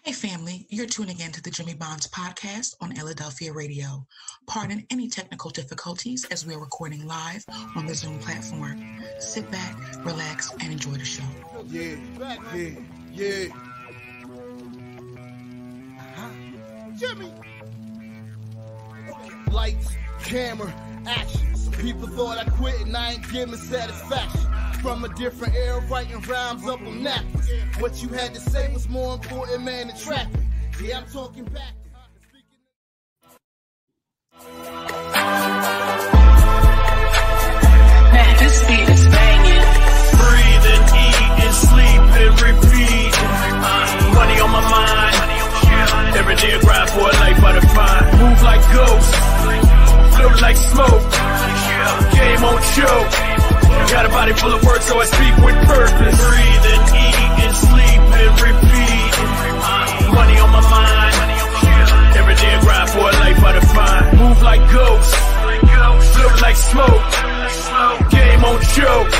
Hey family, you're tuning in to the Jimmy Bonds podcast on Illadelphia Radio. Pardon any technical difficulties as we are recording live on the Zoom platform. Sit back, relax, and enjoy the show. Yeah. Jimmy. Lights, camera, action. Some people thought I quit and I ain't giving satisfaction. From a different era, writing rhymes up on napkins. What you had to say was more important, man, than trapping. Yeah, I'm talking back. Man, this beat is banging. Breathe and eat and sleep and repeat. Money on my mind. Every day I grind for a life I define. Move like ghosts. Float like smoke. Game on choke. Got a body full of work, so I speak with purpose. Breathe and eat and sleep and repeat. Money on my mind. Every day I grind for a life I define. Move like ghosts. Float like smoke. Game on choke.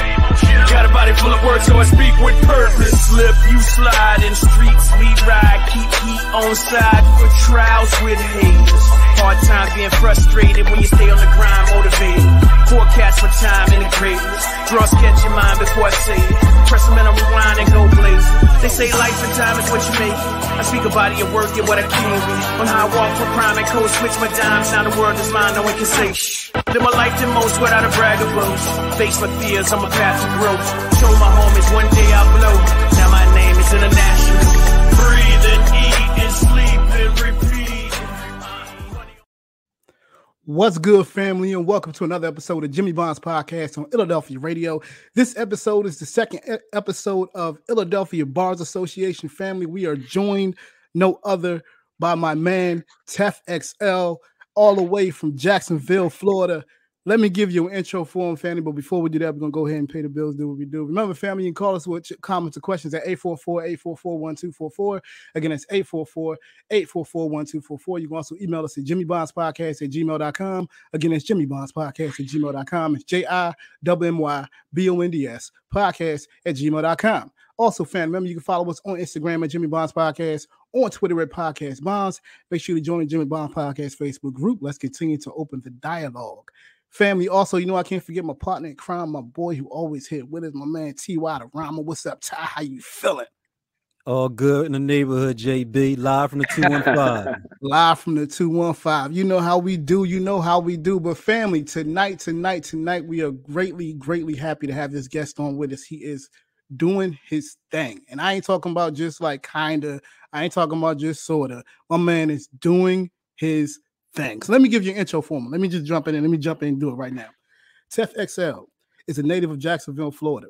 Got a body full of work, so I speak with purpose. Slip, you slide in streets, we ride. Keep heat on side for trials with haters. Hard time being frustrated when you stay on the grind, motivated. Forecast for time in the greatness. Draw sketch your mind before I say it. Press them in a rewind and go blazing. They say life and time is what you make. I speak a body of work and what I came with. On how I walk for crime and code switch my dimes. Now the world is mine, no one can say shh. Live my life the most without a brag of boast. Face my fears, I'm a path to growth. Show my homies one day I'll blow. Now my name is international. Breathe and eat and sleep and repeat. What's good, family, and welcome to another episode of Jimmy Bonds Podcast on Illadelphia Radio. This episode is the second episode of Illadelphia Bars Association family. We are joined no other by my man, TEF XL, all the way from Jacksonville, Florida. Let me give you an intro for him, family, but before we do that, we're going to go ahead and pay the bills, do what we do. Remember, family, you can call us with comments or questions at 844-844-1244. Again, that's 844-844-1244. You can also email us at jimmybondspodcast@gmail.com. Again, that's jimmybondspodcast@gmail.com. It's JIMMYBONDS podcast@gmail.com. Also, family, remember, you can follow us on Instagram at Jimmy Bonds Podcast, on Twitter at Podcast Bonds. Make sure to join the Jimmy Bonds Podcast Facebook group. Let's continue to open the dialogue. Family, also, you know, I can't forget my partner in crime, my boy who always here with us, my man T.Y. the Rhymer. What's up, Ty? How you feeling? All good in the neighborhood, JB. Live from the 215. Live from the 215. You know how we do. But family, tonight, we are greatly happy to have this guest on with us. He is doing his thing. And I ain't talking about just like kinda. I ain't talking about just sorta. My man is doing his thing. So let me give you an intro for him. Let me just jump in and do it right now. TEF XL is a native of Jacksonville, Florida.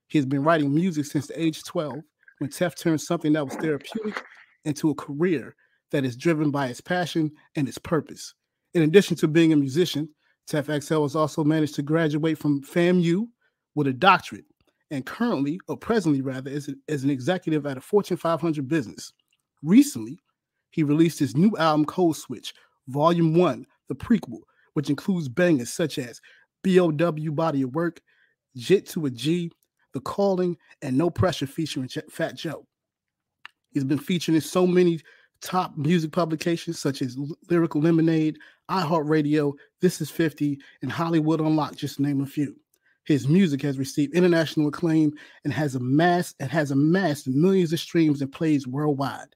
He has been writing music since the age of 12 when TEF turned something that was therapeutic into a career that is driven by his passion and his purpose. In addition to being a musician, TEF XL has also managed to graduate from FAMU with a doctorate and currently, or presently rather, is an executive at a Fortune 500 business. Recently, he released his new album, Code Switch, Volume 1, the prequel, which includes bangers such as BOW Body of Work, Jit to a G, The Calling, and No Pressure featuring Fat Joe. He's been featured in so many top music publications such as Lyrical Lemonade, iHeartRadio, This Is 50, and Hollywood Unlocked, just to name a few. His music has received international acclaim and has amassed millions of streams and plays worldwide.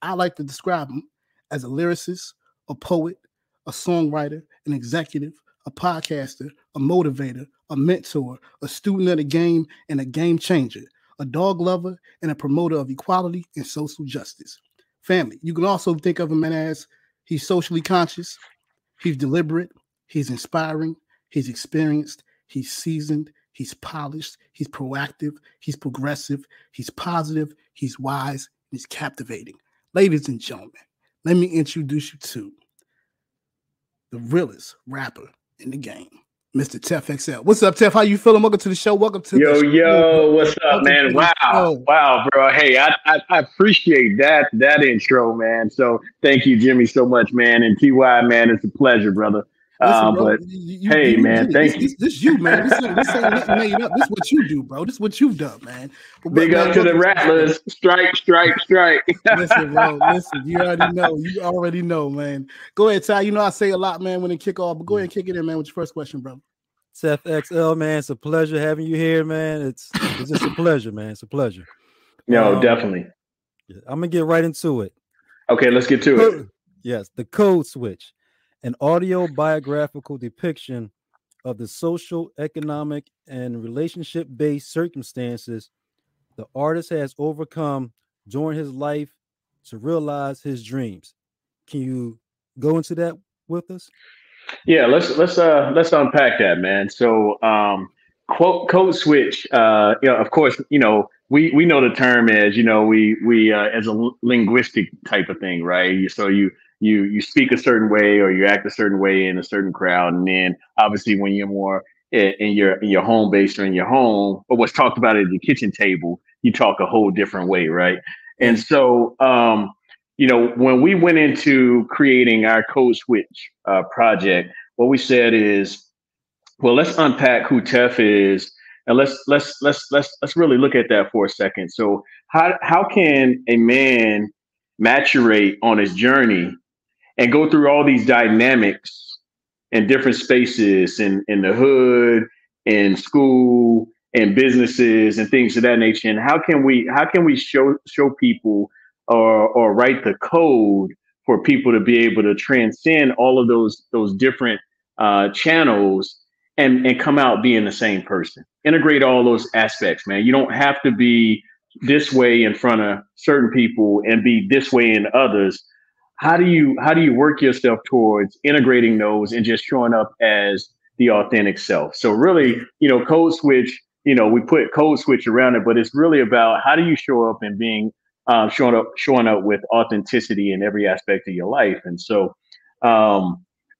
I like to describe him as a lyricist, a poet, a songwriter, an executive, a podcaster, a motivator, a mentor, a student of the game, and a game changer, a dog lover, and a promoter of equality and social justice. Family, you can also think of him as he's socially conscious, he's deliberate, he's inspiring, he's experienced, he's seasoned, he's polished, he's proactive, he's progressive, he's positive, he's wise, and he's captivating. Ladies and gentlemen, let me introduce you to the realest rapper in the game, Mr. TEF XL. What's up, TEF? How you feeling? Welcome to the show. Welcome to the show. What's up, man? Wow, bro. Hey, I appreciate that intro, man. So thank you, Jimmy, so much, man. And TY, man, it's a pleasure, brother. Listen, bro, But hey, man, thank you. This you, man. This ain't nothing made up. This is what you do, bro. This is what you've done, man. Big up to the Rattlers. Strike, strike, strike. Listen, bro. Listen, you already know. You already know, man. Go ahead, Ty. You know I say a lot, man, when they kick off, but go ahead and kick it in, man, with your first question, bro. TEF XL, man. It's a pleasure having you here, man. It's just a pleasure, man. It's a pleasure. No, definitely. I'm gonna get right into it. Okay, let's get to it. Yes, the code switch, an audio biographical depiction of the social, economic, and relationship-based circumstances the artist has overcome during his life to realize his dreams. Can you go into that with us? Yeah, let's unpack that, man. So, code switch. Of course, we know the term as we as a linguistic type of thing, right? So you speak a certain way or you act a certain way in a certain crowd, and then obviously when you're more in your home base or in your home, or what's talked about at the kitchen table, you talk a whole different way, right? And so, when we went into creating our code switch project, what we said is, well, let's unpack who TEF is, and let's really look at that for a second. So, how can a man maturate on his journey and go through all these dynamics in different spaces in the hood, in school, and businesses and things of that nature? And how can we show people or write the code for people to be able to transcend all of those different channels and come out being the same person? Integrate all those aspects, man. You don't have to be this way in front of certain people and be this way in others. How do you work yourself towards integrating those and just showing up as the authentic self? So really, code switch, we put code switch around it, but it's really about how do you show up and being showing up with authenticity in every aspect of your life. And so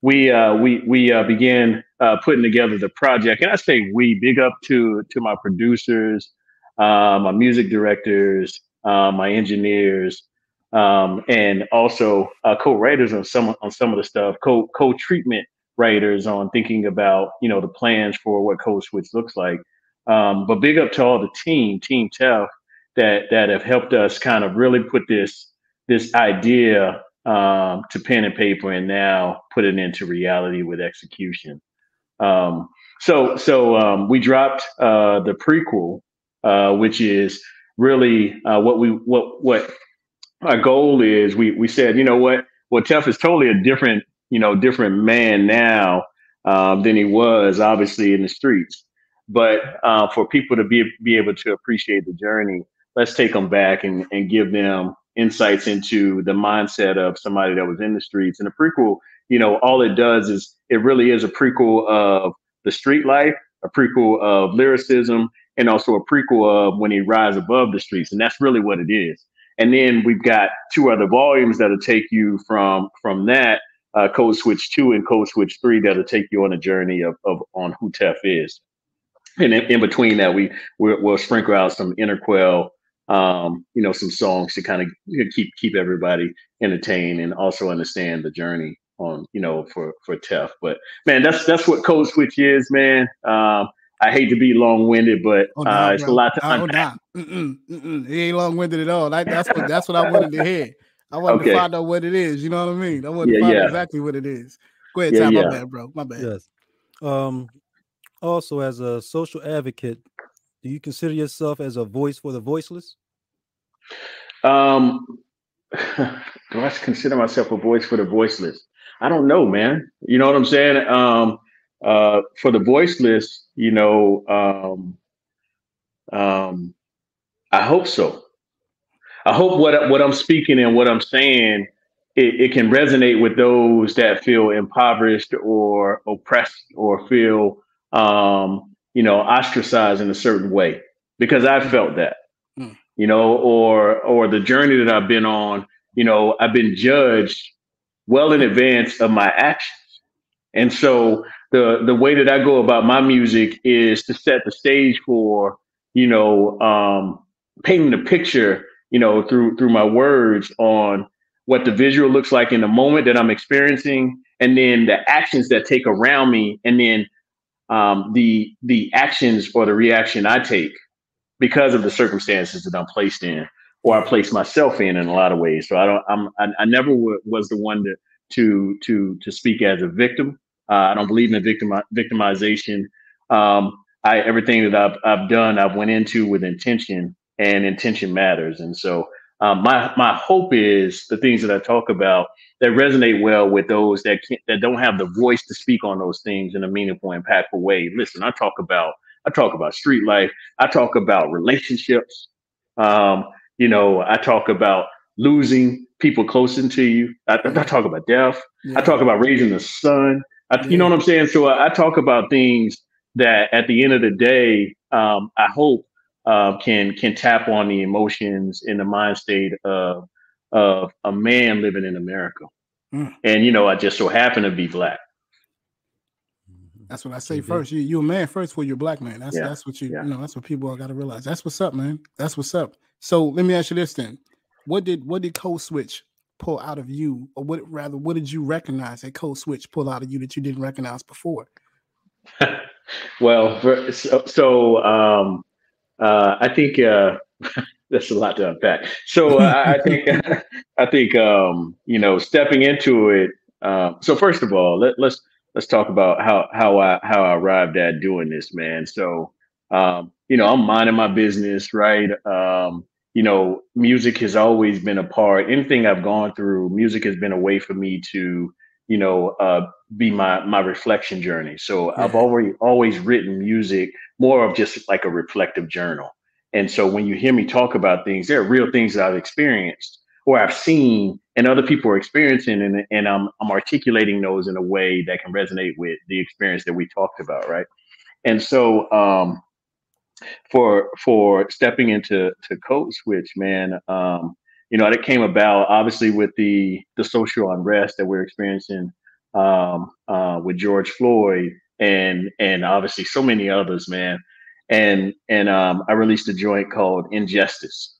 we began putting together the project, and I say we, big up to my producers, my music directors, my engineers, and also co-writers on some of the stuff, co-treatment writers on thinking about the plans for what code switch looks like. But big up to all the team TEF that have helped us kind of really put this idea to pen and paper and now put it into reality with execution. So we dropped the prequel, which is really what our goal is. We said, well, TEF is totally a different man now than he was obviously in the streets. But for people to be able to appreciate the journey, let's take them back and give them insights into the mindset of somebody that was in the streets. And the prequel, all it does is it really is a prequel of the street life, a prequel of lyricism, and also a prequel of when he rises above the streets. And that's really what it is. And then we've got 2 other volumes that'll take you from that, Code Switch 2 and Code Switch 3, that'll take you on a journey on who TEF is. And in between that, we'll sprinkle out some Interquel, some songs to kind of keep everybody entertained and also understand the journey on, for TEF. But man, that's what Code Switch is, man. I hate to be long-winded, but it's a lot to unpack. It ain't long-winded at all. That's what I wanted to hear. I wanted to find out what it is. You know what I mean? I wanted to find out exactly what it is. Go ahead, Ty. My bad, bro. My bad. Yes. Also, as a social advocate, do you consider yourself as a voice for the voiceless? Do I consider myself a voice for the voiceless? I don't know, man. You know what I'm saying? For the voiceless, I hope so. I hope what I'm speaking and what I'm saying, it can resonate with those that feel impoverished or oppressed or feel ostracized in a certain way, because I felt that, or the journey that I've been on, I've been judged well in advance of my actions. And so the way that I go about my music is to set the stage for, painting the picture, through my words on what the visual looks like in the moment that I'm experiencing, and then the actions that take around me, and then the actions or the reaction I take because of the circumstances that I'm placed in, or I place myself in a lot of ways. So I never was the one to speak as a victim. I don't believe in victimization. Everything that I've done, I've went into with intention, and intention matters. And so my hope is the things that I talk about that resonate well with those that don't have the voice to speak on those things in a meaningful, impactful way. Listen, I talk about street life. I talk about relationships. I talk about losing people close to you. I talk about death. Yeah. I talk about raising the son. You know what I'm saying? So I talk about things that at the end of the day, I hope can tap on the emotions and the mind state of a man living in America. And, I just so happen to be Black. That's what I say first. You're a man first before you're a Black man. That's what that's what people got to realize. That's what's up, man. That's what's up. So let me ask you this then. What did Code Switch pull out of you, or what did you recognize that Code Switch pull out of you that you didn't recognize before? Well, I think that's a lot to unpack. So I think stepping into it. So first of all, let's talk about how I arrived at doing this, man. So I'm minding my business, right? Music has always been a part. Anything I've gone through, music has been a way for me to be my reflection journey. So I've always written music more of just like a reflective journal. And so when you hear me talk about things, there are real things that I've experienced or I've seen and other people are experiencing, and I'm articulating those in a way that can resonate with the experience that we talked about, right? And so for stepping into Code Switch, man, it came about obviously with the social unrest that we're experiencing with George Floyd and obviously so many others, man. And I released a joint called Injustice,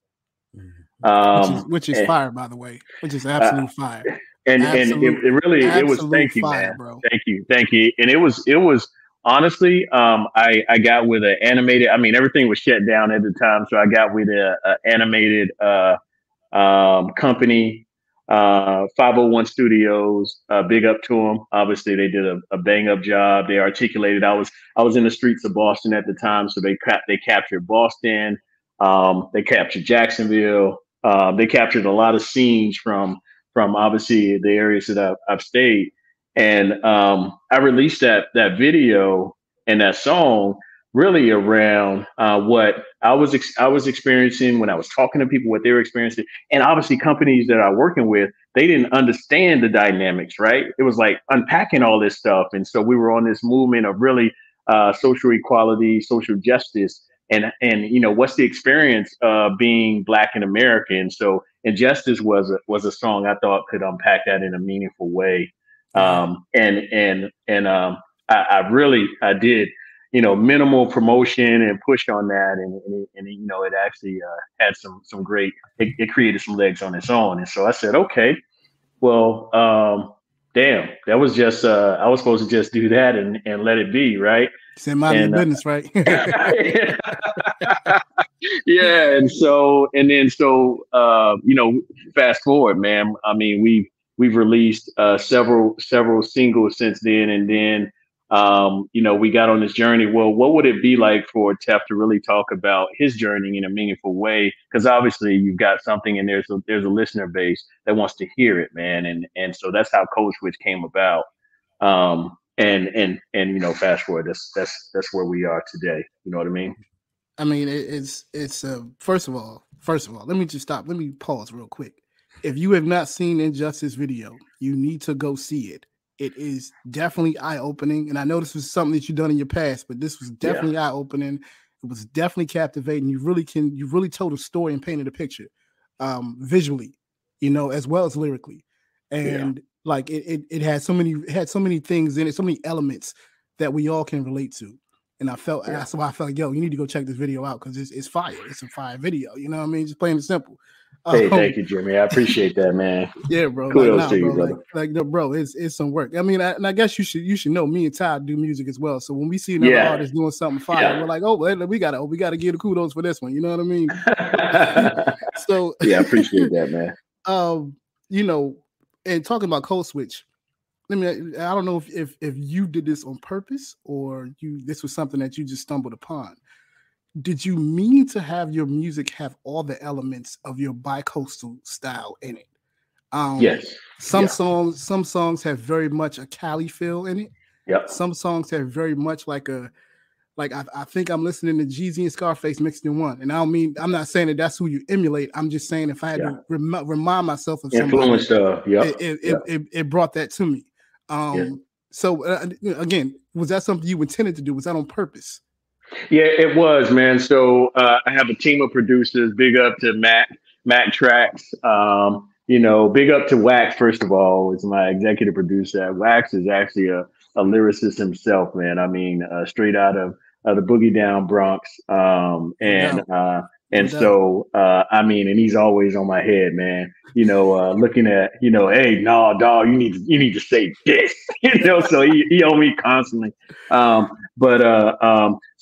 which is fire, by the way, which is absolute fire. And it was thank you, fire, man, bro. Thank you. And it was honestly, I got with an animated. I mean, everything was shut down at the time, so I got with a animated company, 501 Studios. Big up to them. Obviously, they did a bang up job. They articulated. I was in the streets of Boston at the time, so they captured Boston. They captured Jacksonville. They captured a lot of scenes from obviously the areas that I've stayed. And I released that video and that song really around what I was experiencing when I was talking to people, what they were experiencing. And obviously companies that I'm working with, they didn't understand the dynamics, right? It was like unpacking all this stuff. And so we were on this movement of really social equality, social justice, and what's the experience of being Black in America. And so Injustice was a song I thought could unpack that in a meaningful way. I did, minimal promotion and push on that. And it actually had some great, it created some legs on its own. And so I said, okay, well, damn, that was just, I was supposed to just do that and let it be. Right. Say mind your business, right? Yeah. And so fast forward, man, I mean, we've released several singles since then. And then, we got on this journey. Well, what would it be like for TEF to really talk about his journey in a meaningful way? Because obviously you've got something and there's a listener base that wants to hear it, man. And so that's how Code Switch came about. Fast forward, that's where we are today. You know what I mean? I mean, it's first of all, let me just stop. Let me pause real quick. If you have not seen Injustice video, you need to go see it. It is definitely eye-opening. And I know this was something that you've done in your past, but this was definitely eye-opening. It was definitely captivating. You really told a story and painted a picture visually, as well as lyrically. And like it had so many things in it, so many elements that we all can relate to. And that's why I felt like, yo, you need to go check this video out because it's fire. It's a fire video. You know what I mean? Just plain and simple. Hey, thank you, Jimmy. I appreciate that, man. Yeah, bro. Kudos to you, brother. No, bro, it's some work. I mean, and I guess you should know me and Ty do music as well. So when we see another artist doing something fire, we're like, oh, we gotta give the kudos for this one. You know what I mean? So yeah, I appreciate that, man. You know, and talking about Code Switch, I don't know if you did this on purpose or this was something that you just stumbled upon. Did you mean to have your music have all the elements of your Bi-Costal style in it? Yes. Some songs have very much a Cali feel in it. Yep. Some songs have very much I think I'm listening to Jeezy and Scarface mixed in one. And I'm not saying that that's who you emulate. I'm just saying if I had to remind myself of influence stuff, it brought that to me. So again, was that something you intended to do? Was that on purpose? Yeah, it was, man. So I have a team of producers. Big up to Mac Tracks. Big up to Wax, first of all, is my executive producer. Wax is actually a lyricist himself, man. I mean, straight out of the Boogie Down Bronx. And he's always on my head, man. Looking at, hey, no, dog, you need to say this, so he on me constantly.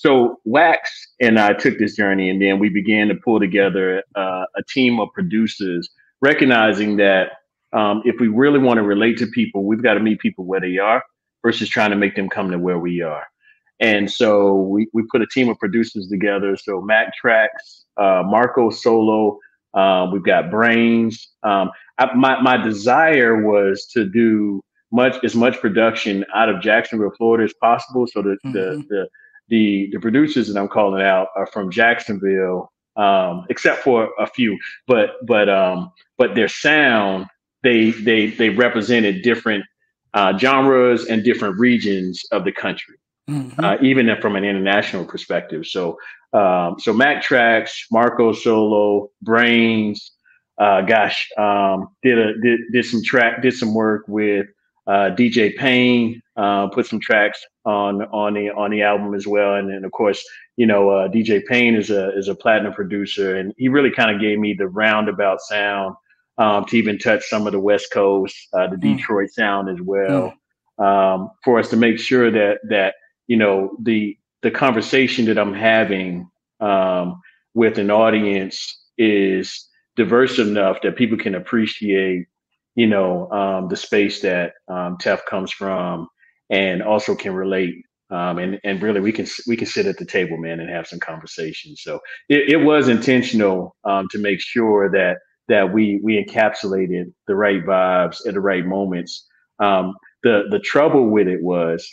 So Wax and I took this journey, and then we began to pull together a team of producers, recognizing that if we really want to relate to people, we've got to meet people where they are versus trying to make them come to where we are. And so we put a team of producers together. So Mac Tracks, Marco Solo, we've got Brains. My desire was to do as much production out of Jacksonville, Florida as possible. So the producers that I'm calling out are from Jacksonville, except for a few, but their sound, they represented different genres and different regions of the country. Even from an international perspective. So Mac Tracks, Marco Solo, Brains, did some work with DJ Payne, put some tracks on the album as well. And then of course, DJ Payne is a platinum producer, and he really kind of gave me the roundabout sound to even touch some of the West Coast, the Detroit sound as well, for us to make sure that the conversation that I'm having with an audience is diverse enough that people can appreciate, the space that TEF comes from, and also can relate. And really we can sit at the table, man, and have some conversations. So it was intentional to make sure that we encapsulated the right vibes at the right moments. The trouble with it was,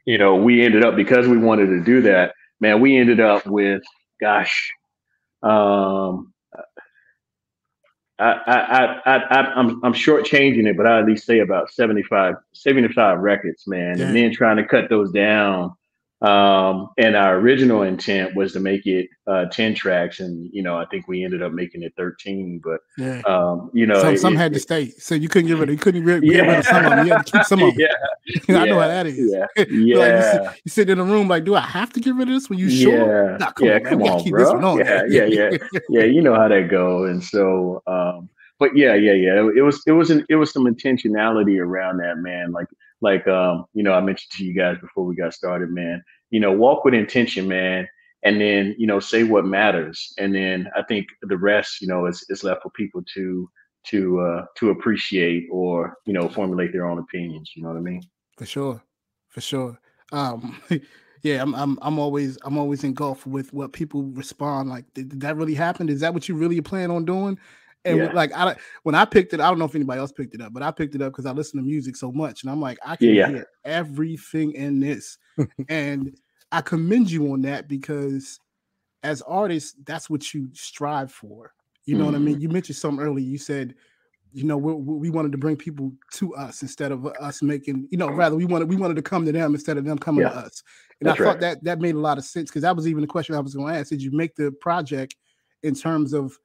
we ended up, because we wanted to do that, man, we ended up with, I'm shortchanging it, but I at least say about 75 records, man. Yeah. And then trying to cut those down. And our original intent was to make it 10 tracks, and I think we ended up making it 13. But some had to stay, so you couldn't get rid of some of them. You had to keep some of them. I know how that is. Like you sit in a room like, do I have to get rid of this? When you sure? Nah, come on, keep bro. This one on. Yeah. You know how that go. And so, but it was some intentionality around that, man. I mentioned to you guys before we got started, man, walk with intention, man. And then, say what matters. And then I think the rest, is left for people to appreciate or, formulate their own opinions. You know what I mean? For sure. Yeah, I'm always engulfed with what people respond. Like, did that really happen? Is that what you really plan on doing? And when I picked it, I don't know if anybody else picked it up, but I picked it up because I listen to music so much, and I'm like, I can hear everything in this, and I commend you on that, because as artists, that's what you strive for. You know what I mean? You mentioned something earlier. You said, we wanted to bring people to us instead of us making, rather we wanted to come to them instead of them coming to us. And that's I thought that made a lot of sense, because that was even the question I was going to ask. Did you make the project in terms of,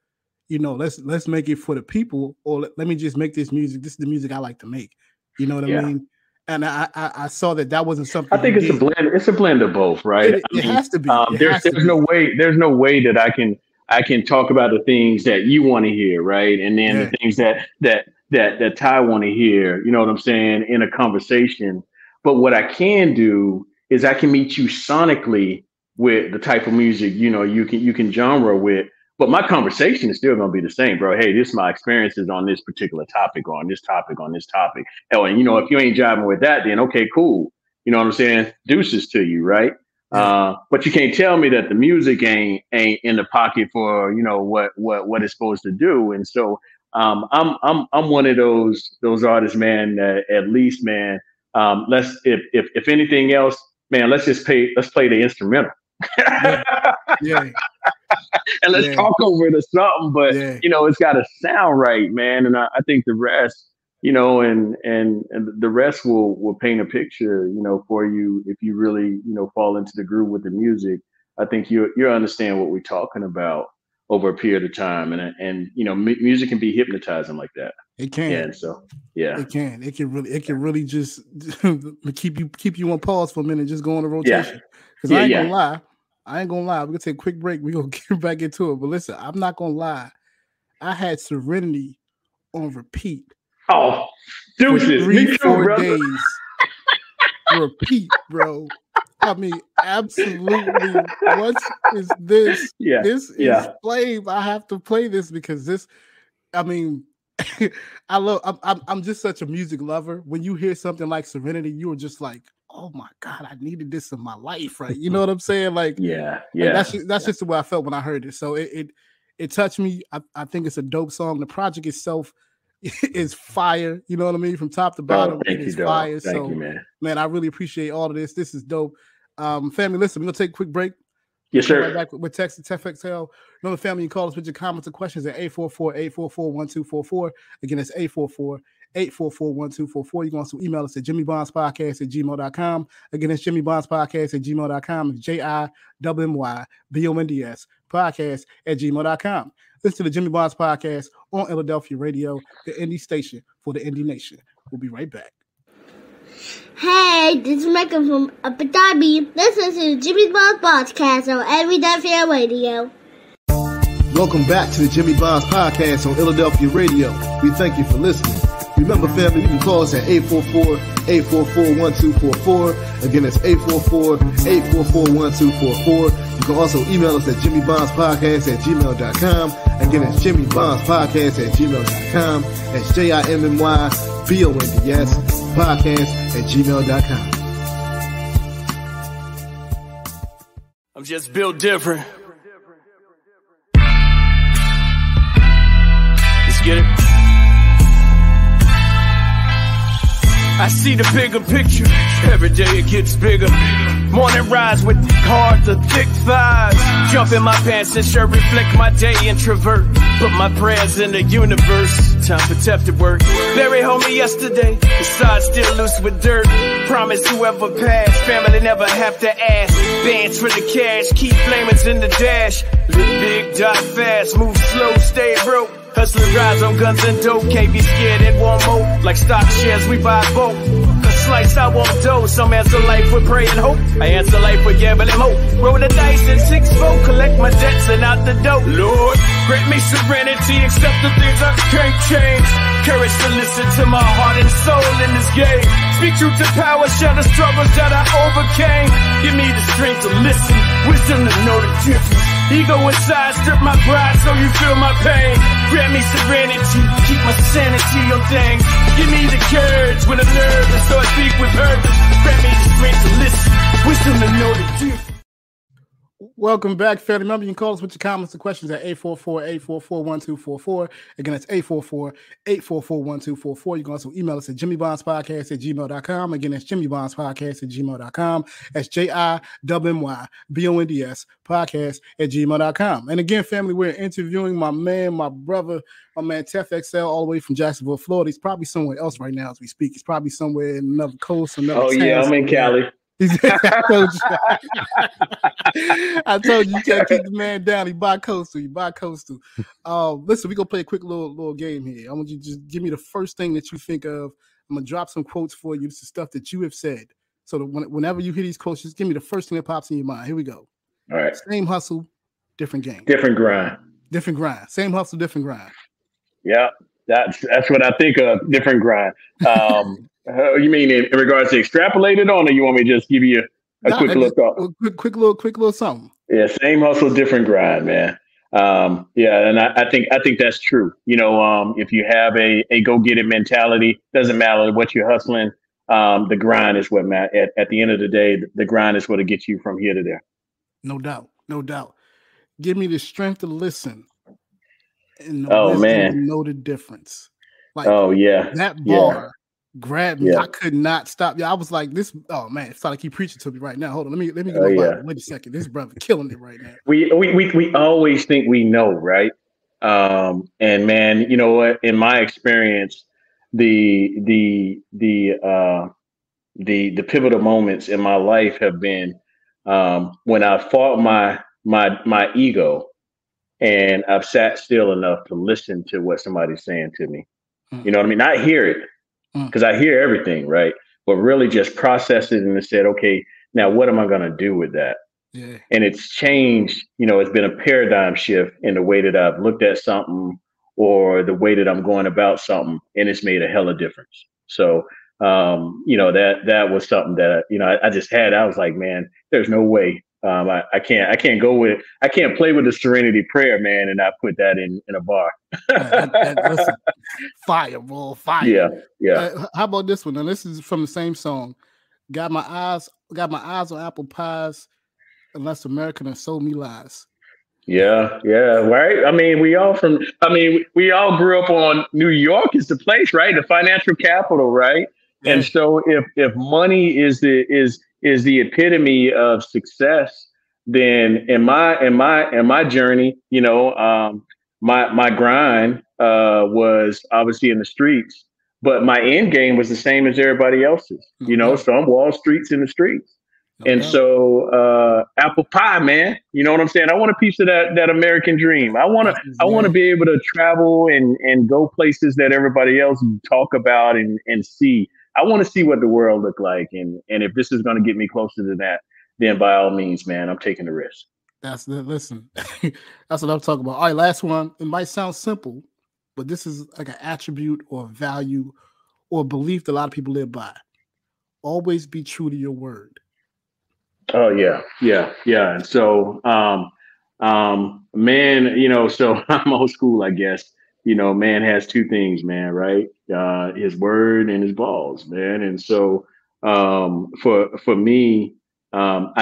let's make it for the people, or let me just make this music. This is the music I like to make. You know what I mean? And I saw that wasn't something. I think it's a blend. It's a blend of both, right? It has to be. There's no way that I can I can talk about the things that you want to hear, right? And then the things that Ty want to hear, you know what I'm saying, in a conversation. But what I can do is I can meet you sonically with the type of music, you know, you can genre with, but my conversation is still going to be the same, bro. Hey, this is my experiences on this particular topic, or on this topic, on this topic. Oh, and you know, if you ain't jiving with that, then okay, cool. You know what I'm saying? Deuces to you, right? But you can't tell me that the music ain't in the pocket for, you know, what it's supposed to do. And so I'm one of those artists, man, that at least, man, let's if anything else, man, let's play the instrumental. Yeah. And let's talk over it or something, but you know, it's got to sound right, man. And I think the rest, you know, and the rest will paint a picture, you know, for you if you really, you know, fall into the groove with the music. I think you understand what we're talking about over a period of time, and you know, music can be hypnotizing like that. It can. And so it can. It can really just keep you on pause for a minute, just go on a rotation. Because I ain't gonna lie. We're gonna take a quick break. We're gonna get back into it. But listen, I'm not gonna lie. I had Serenity on repeat. Oh, deuces. 3-4 days. Repeat, bro. I mean, absolutely. What is this? Yeah. This is Flame. I have to play this because this, I mean, I'm just such a music lover. When you hear something like Serenity, you are just like, oh my God, I needed this in my life, right? You know what I'm saying? Like, like that's just the way I felt when I heard it. So it touched me. I think it's a dope song. The project itself is fire. You know what I mean? From top to bottom, it is fire. Thank you, man. I really appreciate all of this. This is dope. Family, listen, we're gonna take a quick break. Yes, sir. Right back with text to TEF XL. Another family, you call us with your comments or questions at 844-844-1244. Again, it's 844-844-1244. You can also email us at jimmybondspodcast@gmail.com. Again, it's jimmybondspodcast@gmail.com. It's JIMMYBONDS podcast@gmail.com. Listen to the Jimmy Bonds Podcast on Illadelphia Radio, the indie station for the indie nation. We'll be right back. Hey, this is Michael from Abu Dhabi. Listen to the Jimmy Bonds Podcast on Illadelphia Radio. Welcome back to the Jimmy Bonds Podcast on Illadelphia Radio. We thank you for listening. Remember, family, you can call us at 844-844-1244. Again, that's 844-844-1244. You can also email us at jimmybondspodcast@gmail.com. Again, it's jimmybondspodcast@gmail.com. That's JIMMYBONDS podcast@gmail.com. I'm just built different. Let's get it. I see the bigger picture. Every day it gets bigger. Morning rise with hard to thick thighs. Jump in my pants and shirt, reflect my day, introvert. Put my prayers in the universe. Time for TEF to work. Bury homie yesterday. The side still loose with dirt. Promise whoever passed, family never have to ask. Dance for the cash, keep flamers in the dash. Live big, die fast, move slow, stay broke. Hustling rides on guns and dope, can't be scared and want more. Like stock shares, we buy both. A slice, I want dough. Some answer life with prayer and hope. I answer life with gambling hope. Roll the dice and 6-4, collect my debts and out the dope. Lord, grant me serenity, accept the things I can't change. Courage to listen to my heart and soul in this game. Speak truth to power, share the struggles that I overcame. Give me the strength to listen, wisdom to know the difference. Ego inside, strip my pride so you feel my pain. Grant me serenity, keep my sanity on things. Give me the courage with a nerve and so I speak with purpose. Grant me the strength to listen, wisdom to know the difference. Welcome back, family. Remember, you can call us with your comments and questions at 844-844-1244. Again, it's 844-844-1244. You can also email us at jimmybondspodcast@gmail.com. Again, it's jimmybondspodcast@gmail.com. That's JIMMYBONDS podcast@gmail.com. And again, family, we're interviewing my man, my brother, my man TEF XL, all the way from Jacksonville, Florida. He's probably somewhere else right now as we speak. He's probably somewhere in another coast, another town. Yeah, I'm in Cali. I told you can't keep the man down. He bi-coastal. Listen, we're gonna play a quick little game here. I want you to just give me the first thing that you think of. I'm gonna drop some quotes for you. This is stuff that you have said. So that whenever you hear these quotes, just give me the first thing that pops in your mind. Here we go. All right. Same hustle, different game. Different grind. Different grind. Same hustle, different grind. Yeah, that's what I think of. Different grind. You mean in regards to extrapolated on, or you want me to just give you a quick little thought? Quick little something. Yeah, same hustle, different grind, man. Yeah, and I think that's true. If you have a go get it mentality, doesn't matter what you're hustling. The grind is what matters. At the end of the day, the grind is what will get you from here to there. No doubt. Give me the strength to listen and the wisdom to know the difference. Like, that bar grabbed me. I could not stop. Yeah, I was like, this. Oh man, it's like he preaching to me right now. Hold on, let me get my Bible. Wait a second. This brother killing it right now. We always think we know, right? And man, you know what? In my experience, the pivotal moments in my life have been when I fought my ego, and I've sat still enough to listen to what somebody's saying to me. You know what I mean? Not hear it, because I hear everything, right? But really just process it and said, okay, now what am I going to do with that? Yeah. And it's changed. It's been a paradigm shift in the way that I've looked at something or the way that I'm going about something, and it's made a hell of difference. So, that was something that, I just had. I was like, man, there's no way. I can't play with the serenity prayer, man, and I put that in a bar. Listen, fire, bro, fire. Yeah. How about this one? Now, this is from the same song. Got my eyes on apple pies, unless America done sold me lies. Yeah, right. I mean, we all grew up on New York is the place, right? The financial capital, right? Yeah. And so if money is the epitome of success, then in my journey, my grind was obviously in the streets, but my end game was the same as everybody else's. So I'm Wall Street's in the streets. So apple pie, man. You know what I'm saying? I want a piece of that American dream. I want to be able to travel and go places that everybody else talk about and see. I want to see what the world look like, and if this is going to get me closer to that, then by all means, man, I'm taking the risk. Listen, that's what I'm talking about. All right, last one. It might sound simple, but this is like an attribute or value or belief that a lot of people live by. Always be true to your word. Oh yeah. And so, man, so I'm old school, I guess. Man has two things, man, right? His word and his balls, man. And so, for me, I'm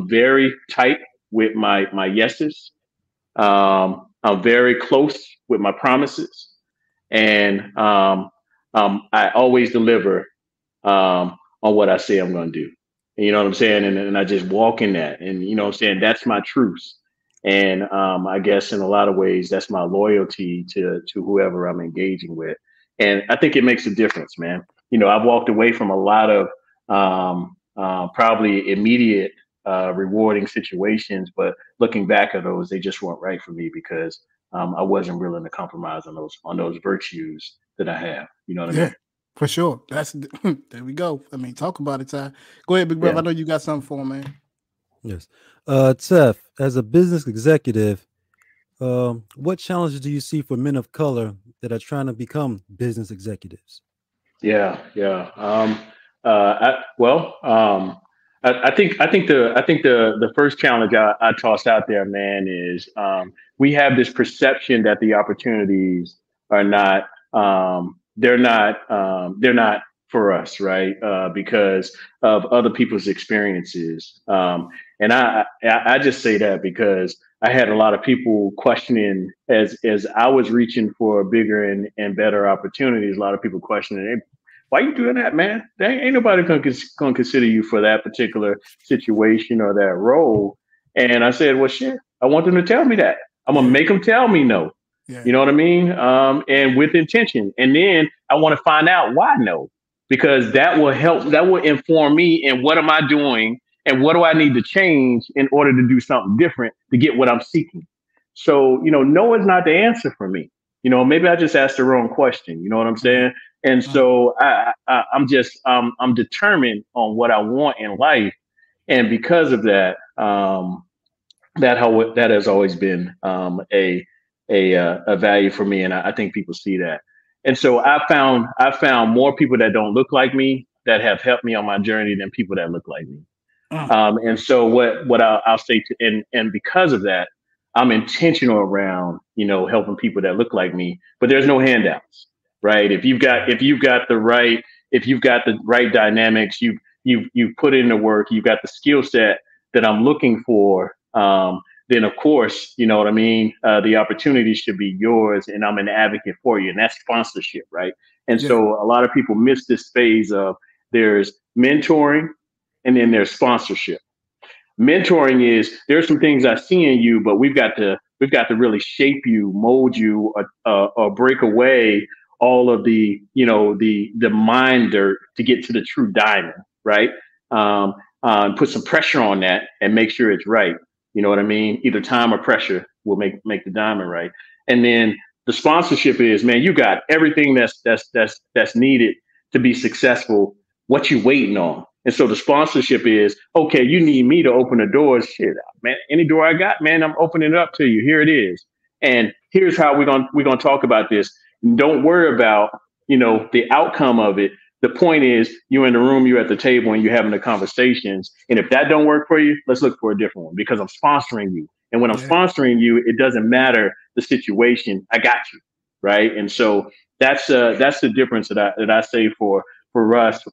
very tight with my yeses. I'm very close with my promises, and I always deliver on what I say I'm going to do. You know what I'm saying? And I just walk in that, and you know what I'm saying? That's my truth. And I guess in a lot of ways, that's my loyalty to whoever I'm engaging with. And I think it makes a difference, man. I've walked away from a lot of probably immediate rewarding situations, but looking back at those, they just weren't right for me because I wasn't willing to compromise on those virtues that I have. You know what I mean? For sure. There we go. I mean, talk about it, Ty. Go ahead, big brother. I know you got something for him, man. Yes. TEF, as a business executive, what challenges do you see for men of color that are trying to become business executives? I think the first challenge I toss out there, man, is we have this perception that the opportunities are not they're not for us, right? Because of other people's experiences. And I just say that because I had a lot of people questioning as I was reaching for bigger and better opportunities. A lot of people questioning, hey, why are you doing that, man? Ain't nobody gonna consider you for that particular situation or that role. And I said, well, shit, I want them to tell me that. I'm gonna make them tell me no. Yeah. You know what I mean? And with intention. And then I want to find out why no, because that will help. That will inform me in what am I doing and what do I need to change in order to do something different to get what I'm seeking. So, no is not the answer for me. Maybe I just asked the wrong question. You know what I'm saying? And so I'm determined on what I want in life. And because of that, that has always been a value for me, and I think people see that. And so I found more people that don't look like me that have helped me on my journey than people that look like me. And so what I'll say to, and because of that, I'm intentional around, helping people that look like me, but there's no handouts, right? If you've got the right dynamics, you've put in the work, you've got the skill set that I'm looking for. Then of course, you know what I mean? The opportunity should be yours, and I'm an advocate for you. And that's sponsorship, right? And Yeah. so a lot of people miss this phase of there's mentoring and then there's sponsorship. Mentoring is there's some things I see in you, but we've got to really shape you, mold you, or break away all of the mind dirt to get to the true diamond, right? Put some pressure on that and make sure it's right. You know what I mean? Either time or pressure will make the diamond right. And then the sponsorship is, man, you got everything that's needed to be successful. What you waiting on? And so the sponsorship is, okay, you need me to open the doors. Shit, man, any door I got, man, I'm opening it up to you. Here it is. And here's how we're gonna talk about this. Don't worry about, the outcome of it. The point is you're in the room, you're at the table, and you're having the conversations. And if that don't work for you, let's look for a different one, because I'm sponsoring you. And when I'm sponsoring you, it doesn't matter the situation. I got you. Right. And so that's the difference that I say for us,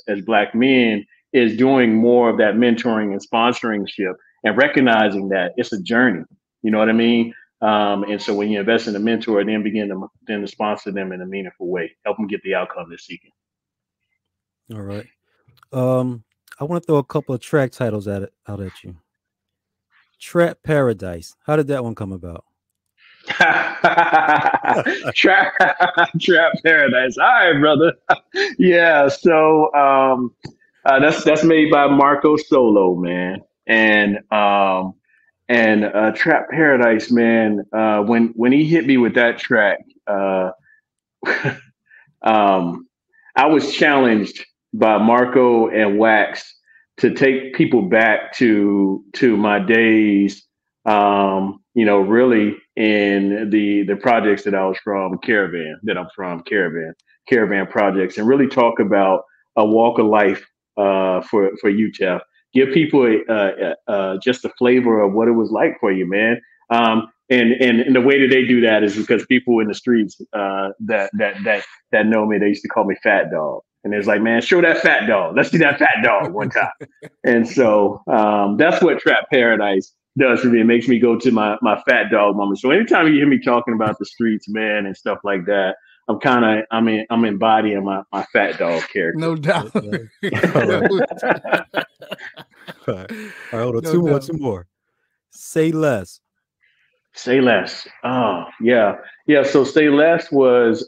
as Black men, is doing more of that mentoring and sponsorship and recognizing that it's a journey. You know what I mean? And so when you invest in a mentor, then begin to sponsor them in a meaningful way, help them get the outcome they're seeking. All right. I want to throw a couple of track titles out at you. Trap Paradise. How did that one come about? Trap Paradise. All right, brother. Yeah. So that's made by Marco Solo, man. And Trap Paradise, man. When he hit me with that track, I was challenged by Marco and Wax to take people back to my days, really in the projects that I was from, Caravan Projects, and really talk about a walk of life for you, Jeff. Give people just a flavor of what it was like for you, man. And the way that they do that is because people in the streets that know me, they used to call me Fat Dog. And it's like, man, show that fat dog. Let's see that fat dog one time. And so that's what Trap Paradise does for me. It makes me go to my fat dog moment. So anytime you hear me talking about the streets, man, and stuff like that, I'm embodying my fat dog character. No doubt. All right, hold on. No Two more. Say Less. Say Less. Oh, yeah. Yeah. So Say Less was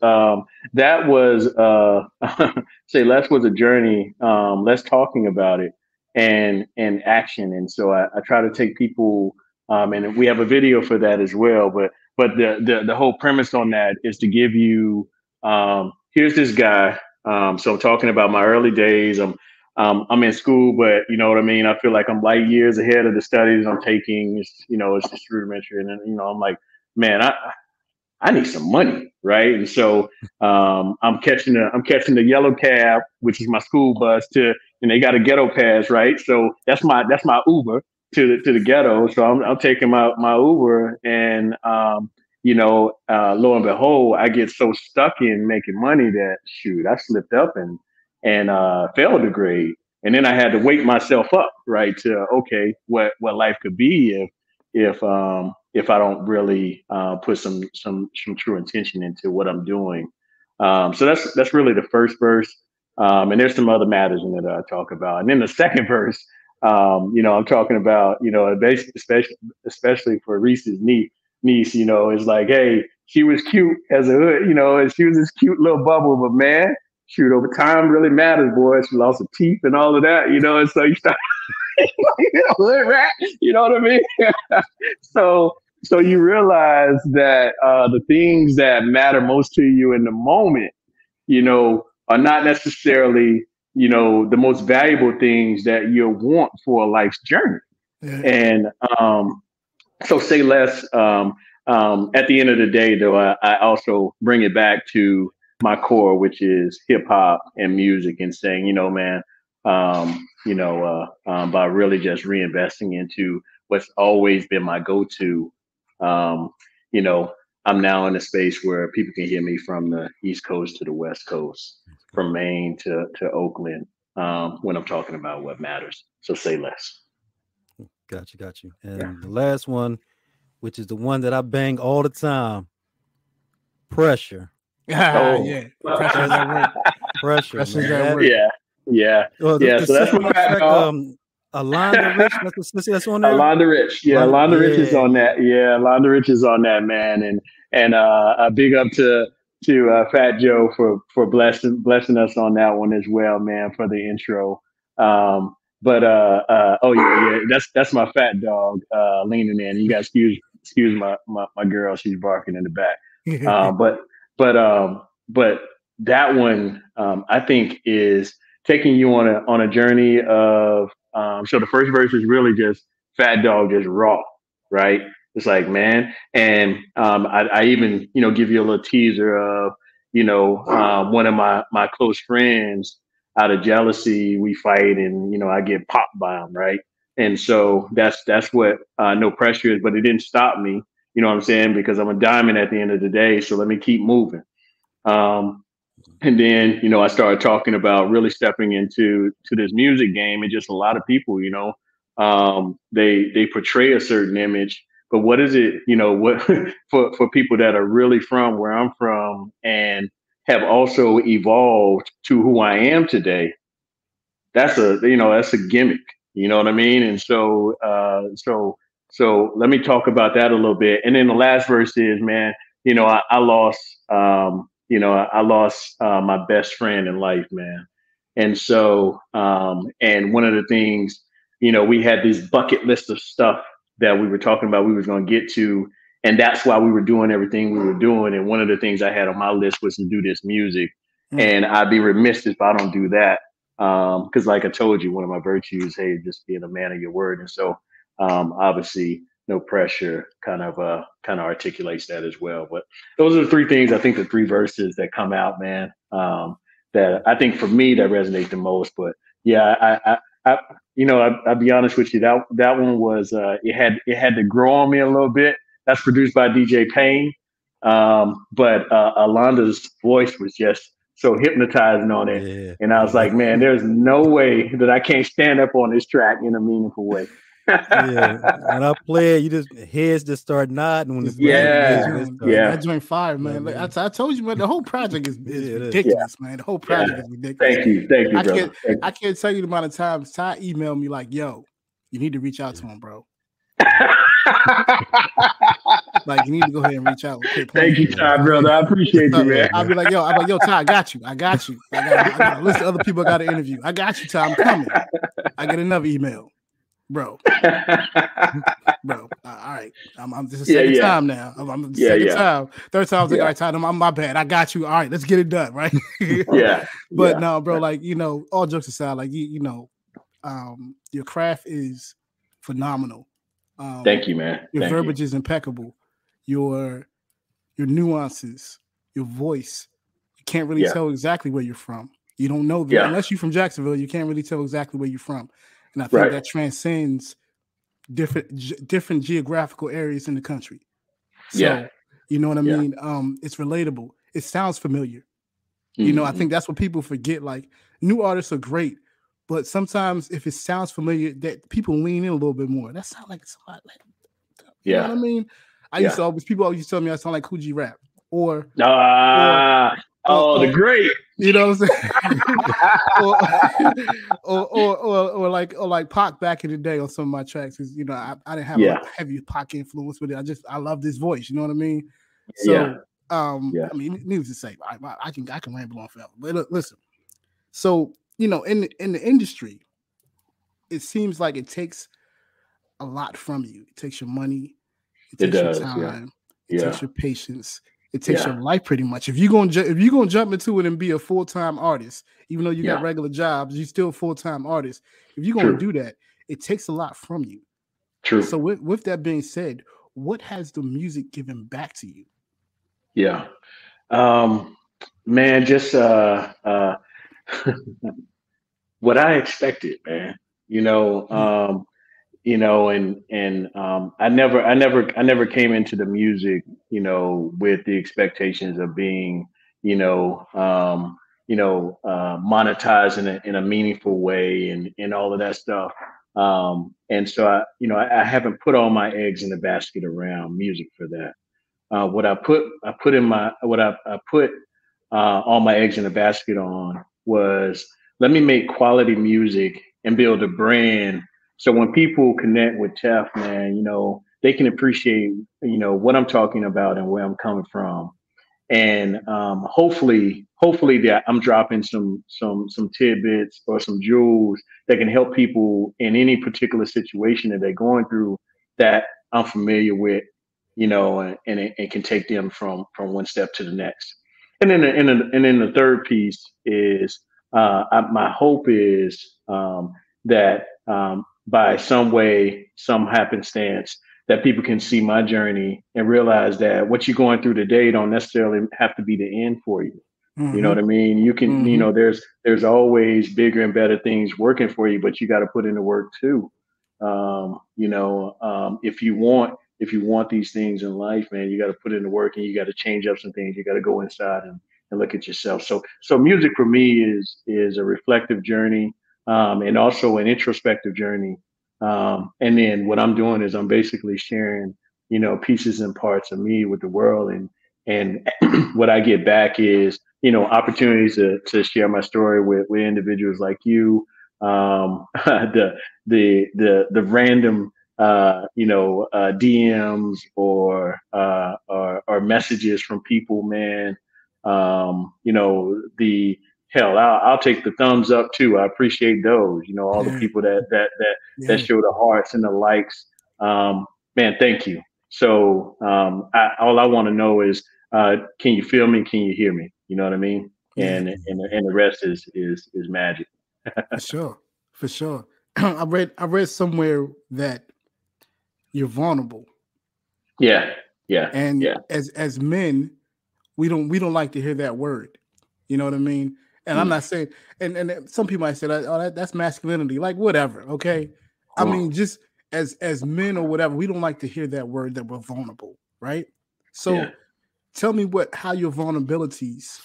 Say Less was a journey. Less talking about it and action. And so I try to take people, and we have a video for that as well. But the whole premise on that is to give you, here's this guy. So I'm talking about my early days. I'm in school, but you know what I mean? I feel like I'm light years ahead of the studies I'm taking. It's just rudimentary. And then, I'm like, man, I need some money. Right. And so, I'm catching the yellow cab, which is my school bus and they got a ghetto pass. Right. So that's my Uber to the ghetto. So I'm taking my Uber and, lo and behold, I get so stuck in making money that I slipped up and failed the grade. And then I had to wake myself up, right, to okay, what life could be if I don't really put some true intention into what I'm doing. So that's really the first verse. And there's some other matters in it that I talk about. And then the second verse, I'm talking about, especially for Reese's niece, it's like, hey, she was cute as a hood, and she was this cute little bubble, but man, shoot, over time really matters, boy. She lost her teeth and all of that, and so you start, hood rat, you know what I mean? So you realize that the things that matter most to you in the moment, are not necessarily, the most valuable things that you'll want for a life's journey. And so Say Less. At the end of the day, though, I also bring it back to my core, which is hip hop and music, and saying, man, by really just reinvesting into what's always been my go-to. I'm now in a space where people can hear me from the East Coast to the West Coast, from Maine to Oakland, when I'm talking about what matters. So Say Less. Got you. And the last one, which is the one that I bang all the time, Pressure. Yeah. Pressure's at work. Pressure. Yeah. So that's my track. Alonda Rich, that's on there. Alonda Rich, Alonda Rich is on that. Yeah, Alonda Rich is on that, man. And a big up to Fat Joe for blessing us on that one as well, man, for the intro. That's my fat dog leaning in. You guys excuse my girl, she's barking in the back. But that one I think is taking you on a journey of so the first verse is really just Fat Dog, just raw, right? It's like, man, and I even give you a little teaser of one of my close friends, out of jealousy we fight, and I get popped by him, right? And so that's what No Pressure is, but it didn't stop me, you know what I'm saying, because I'm a diamond at the end of the day, so let me keep moving. And then, I started talking about really stepping into this music game, and just a lot of people, they portray a certain image, but what is it, what for people that are really from where I'm from and have also evolved to who I am today, that's a gimmick, you know what I mean? And so let me talk about that a little bit. And then the last verse is, man, I lost my best friend in life, man. And so, and one of the things, we had this bucket list of stuff that we were talking about, we was going to get to, and that's why we were doing everything we were doing. And one of the things I had on my list was to do this music. And I'd be remiss if I don't do that. Because like I told you, one of my virtues, hey, just being a man of your word. And so, obviously, No Pressure kind of articulates that as well. But those are the three things, I think, the three verses that come out, man, that I think for me that resonate the most. But yeah, I'll be honest with you, that one was it had to grow on me a little bit. That's produced by DJ Payne, but Alonda's voice was just so hypnotizing on it, and I was like, man, there's no way that I can't stand up on this track in a meaningful way. When I play it, heads just start nodding when that joint fire, man. Like, I told you, man, the whole project is ridiculous, man. The whole project is ridiculous. Thank you, brother. I can't tell you the amount of times Ty emailed me like, yo, you need to reach out to him, bro. Like, you need to go ahead and reach out. Thank you, Ty, brother. I appreciate you, man. I'll be like, yo, Ty, I got you. I got a list of other people I got to interview. I got you, Ty. I'm coming. I get another email. Bro. All right. This is the second time now. I'm the second time. Third time I was like, all right, Ty, I'm my bad. I got you. All right, let's get it done, right? But no, bro, like, all jokes aside, like your craft is phenomenal. Thank you, man. Your verbiage is impeccable. Your nuances, your voice, you can't really tell exactly where you're from. You don't know that unless you're from Jacksonville, you can't really tell exactly where you're from. And I think that transcends different geographical areas in the country. So, you know what I mean? It's relatable. It sounds familiar. I think that's what people forget. Like, new artists are great, but sometimes if it sounds familiar, that people lean in a little bit more. That sounds like somebody like, you know what I mean? People always tell me I sound like Coogee Rap or the great. You know what I'm saying? or like Pac back in the day on some of my tracks. Because I didn't have a heavy Pac influence with it. I love this voice. You know what I mean? So I mean, needless to say, I can ramble on forever. But look, listen. So in the industry, it seems like it takes a lot from you. It takes your money. It takes your time. It takes your patience. It takes your life pretty much. If you're gonna jump into it and be a full-time artist, even though you got regular jobs, you're still a full-time artist. If you're gonna do that, it takes a lot from you. True. So with that being said, what has the music given back to you? Yeah. Man, just what I expected, man. You know, I never came into the music, with the expectations of being, monetized in a meaningful way and all of that stuff. And so I haven't put all my eggs in the basket around music for that. What I put in my what I put all my eggs in a basket on was, let me make quality music and build a brand. So when people connect with TEF, man, they can appreciate, what I'm talking about and where I'm coming from. And hopefully that I'm dropping some tidbits or some jewels that can help people in any particular situation that they're going through that I'm familiar with, and it can take them from one step to the next. And then the third piece is, my hope is, that, by some way, some happenstance, that people can see my journey and realize that what you're going through today don't necessarily have to be the end for you. You know what I mean? You can, there's always bigger and better things working for you, but you got to put in the work too. If you want these things in life, man, you got to put in the work, and you got to change up some things. You got to go inside and look at yourself. So music for me is a reflective journey, and also an introspective journey. And then what I'm doing is I'm basically sharing, pieces and parts of me with the world. And what I get back is, opportunities to share my story with individuals like you, the random, DMs or messages from people, man. The hell, I'll take the thumbs up too. I appreciate those. All the people that show the hearts and the likes. Man, thank you. So all I want to know is, can you feel me? Can you hear me? You know what I mean? And the rest is magic. For sure. I read somewhere that you're vulnerable. Yeah. And as men, we don't like to hear that word. You know what I mean? And I'm not saying, and some people might say, oh, that's masculinity, like whatever. Okay. I mean, just as men or whatever, we don't like to hear that word, that we're vulnerable. Right. So tell me how your vulnerabilities,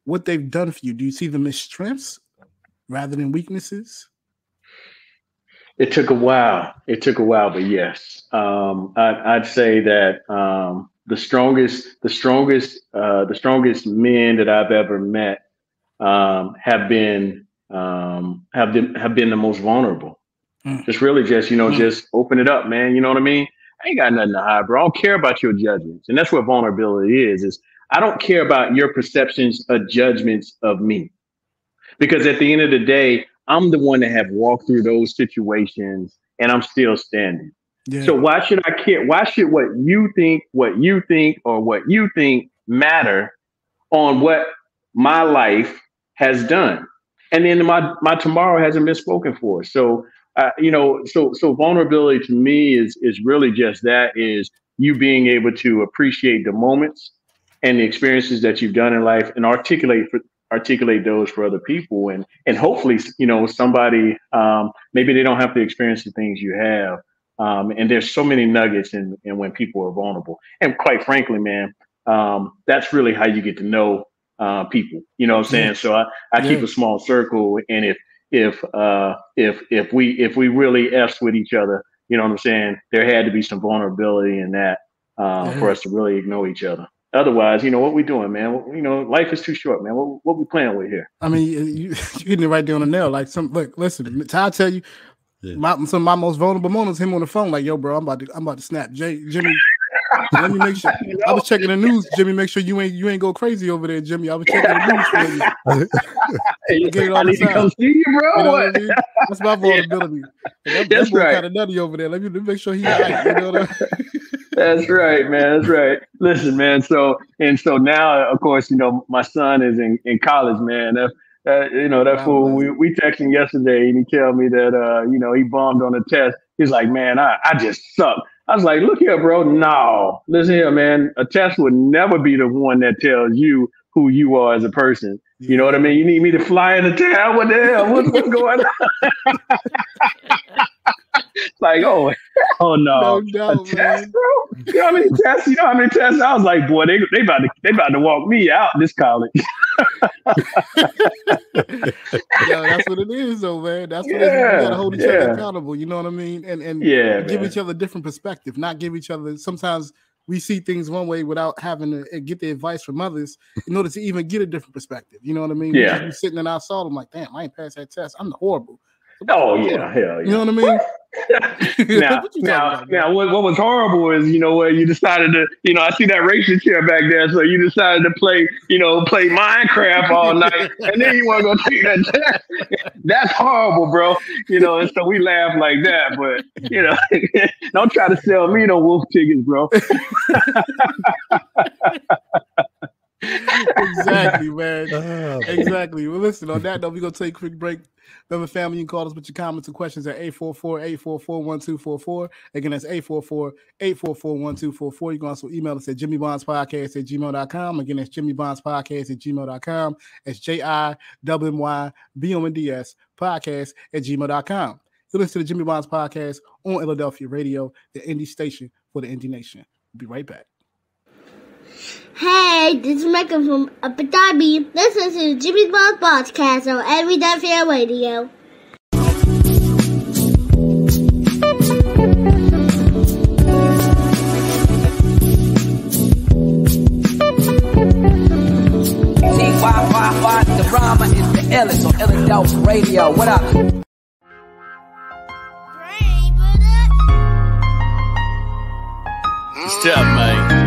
what they've done for you. Do you see them as strengths rather than weaknesses? It took a while, but yes. I'd say that, the strongest men that I've ever met, have been the most vulnerable. Just really just open it up, man. You know what I mean? I ain't got nothing to hide, bro. I don't care about your judgments. And that's what vulnerability is I don't care about your perceptions or judgments of me. Because at the end of the day, I'm the one that have walked through those situations and I'm still standing. Yeah. So why should I care? Why should what you think, or what you think matter on what my life has done? And then my tomorrow hasn't been spoken for. So, so vulnerability to me is really just that, is you being able to appreciate the moments and the experiences that you've done in life and articulate those for other people. And hopefully, somebody, maybe they don't have to experience the things you have. And there's so many nuggets in when people are vulnerable. And quite frankly, man, that's really how you get to know people. You know what I'm saying? So I keep a small circle, and if we really F's with each other, you know what I'm saying, there had to be some vulnerability in that for us to really know each other. Otherwise, what we doing, man? Life is too short, man. What we playing with here? I mean, you hitting it right there on the nail. Like listen, I'll tell you, some of my most vulnerable moments, him on the phone, like, yo, bro, I'm about to snap. Jimmy, let me make sure. I was checking the news, Jimmy. Make sure you ain't go crazy over there, Jimmy. I was checking the news for you. I need to come see you, bro. You know what I mean? That's my vulnerability. That's right. Kind of nutty over there. Let me make sure he's right. You know what I mean? That's right, man. That's right. Listen, man. So now, of course, my son is in college, man. That fool. We texting yesterday, and he tell me that he bombed on a test. He's like, man, I just suck. I was like, look here, bro. No, listen here, man. A test would never be the one that tells you who you are as a person. You know what I mean? You need me to fly into town? What the hell? What's going on? Like, oh no. No doubt, a test, man. bro? You know how many tests? You know how many tests? I was like, boy, they about to walk me out this college. Yeah, that's what it is, though, man. That's what it is. We gotta hold each other accountable. You know what I mean? And give each other a different perspective. Not give each other. Sometimes we see things one way without having to get the advice from others in order to even get a different perspective. You know what I mean? Yeah. We sitting in our soul. I'm like, damn, I ain't passed that test. I'm horrible. Oh yeah, hell yeah. You know what I mean? Now, what was horrible is, you know, where you decided to, you know, I see that racing chair back there, so you decided to play Minecraft all night, and then you want to go take that test. That's horrible, bro. You know, and so we laugh like that, but you know, don't try to sell me no wolf tickets, bro. Exactly, man. Exactly. Well, listen, on that note, we're going to take a quick break. Remember, family, you can call us with your comments and questions at 844-844-1244. Again, that's 844-844-1244. You can also email us at jimmybondspodcast@gmail.com. Again, that's jimmybondspodcast@gmail.com. That's JIMMYBONDS podcast@gmail.com. You listen to the Jimmy Bonds Podcast on Illadelphia Radio, the indie station for the indie nation. We'll be right back. Hey, this is Michael from Abu Dhabi. Listen to the Jimmy Bonds Podcast on Illadelphia Radio. The drama is the illest on Illadelphia Radio. What up? Step, man.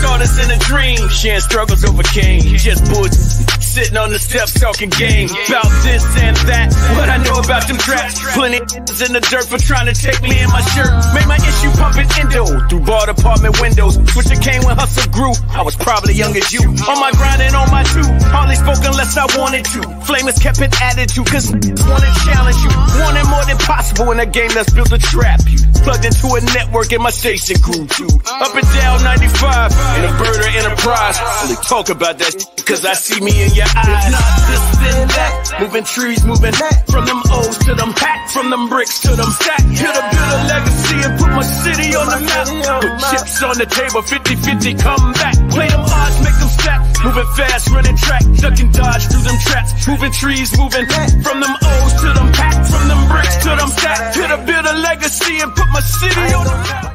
Started in a dream, sharing struggles overcame. Just bullshit, sitting on the steps talking game. About this and that, what I know about them traps. Plenty in the dirt for trying to take me in my shirt. Made my issue pumping endo through bought apartment windows. Switcher came when hustle grew. I was probably young as you. On my grind and on my two. Hardly spoke unless I wanted to. Flamers kept an attitude, cause wanted to challenge you. Wanted more than possible in a game that's built to trap you. Plugged into a network and my station grew too. Up and down 95 in a birder enterprise. Only talk about that cause I see me in your eyes. Not this and that. Moving trees, moving from them O's to them pack. From them bricks to them stack. Here to build a legacy and put my city on the map. Put chips on the table, 50-50, come back. Play them odds, make them stack. Moving fast, running track. Duck and dodge through them traps. Moving trees, moving from them O's to them pack. From them bricks to them stack. Here to build a legacy and put my city on the map.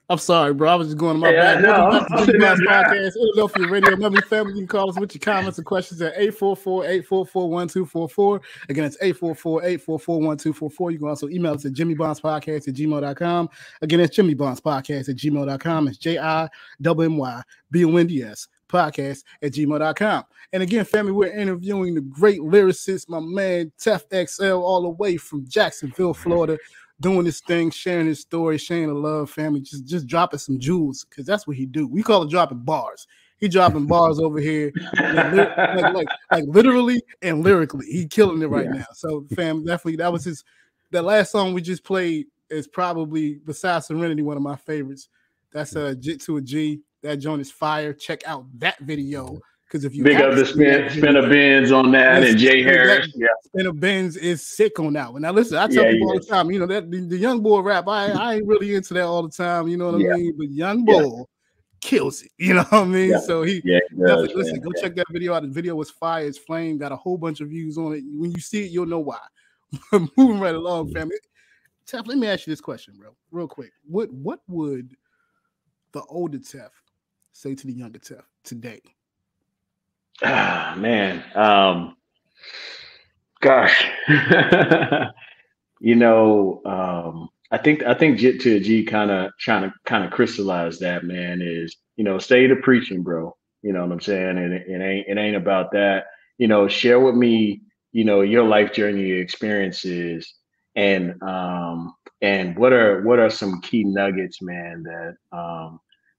I'm sorry, bro. I was just going to my back. Welcome back to the Podcast, Illadelphia Radio. Remember, family, you can call us with your comments and questions at 844-844-1244. Again, it's 844-844-1244. You can also email us at jimmybondspodcast@gmail.com. Again, it's jimmybondspodcast@gmail.com. It's JIMMYBONDS podcast@gmail.com. And again, family, we're interviewing the great lyricist, my man TEF XL, all the way from Jacksonville, Florida. Doing this thing, sharing his story, sharing the love, family, just dropping some jewels, because that's what he do. We call it dropping bars. He dropping bars over here, like literally and lyrically. He killing it right now. So, fam, definitely, that last song we just played is probably, besides Serenity, one of my favorites. That's Jit to a G. That joint is fire. Check out that video. Because if you big up the Spinner Benz on that and Jay Harris, Spinner Benz is sick on that one. Now listen, I tell people all the time, you know that the young boy rap, I ain't really into that all the time, you know what I mean? But young boy kills it, you know what I mean? So he definitely, listen, go check that video out. The video was fire, it's flame, got a whole bunch of views on it. When you see it, you'll know why. Moving right along, family. Tef, let me ask you this question, bro, real quick. What would the older Tef say to the younger Tef today? Ah, man. Gosh. You know, I think Jit to a G kind of crystallized that, man, is, you know, stay to preaching, bro. You know what I'm saying? And it ain't about that. You know, share with me, you know, your life journey, your experiences, and what are some key nuggets, man,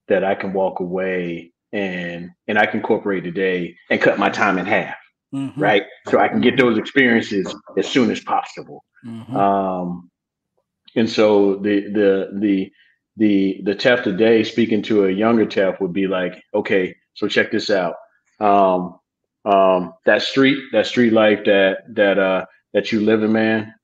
that I can walk away and I can incorporate today and cut my time in half, right? So I can get those experiences as soon as possible. And so the TEF today, speaking to a younger TEF, would be like, okay, so check this out. That street life that you live in, man.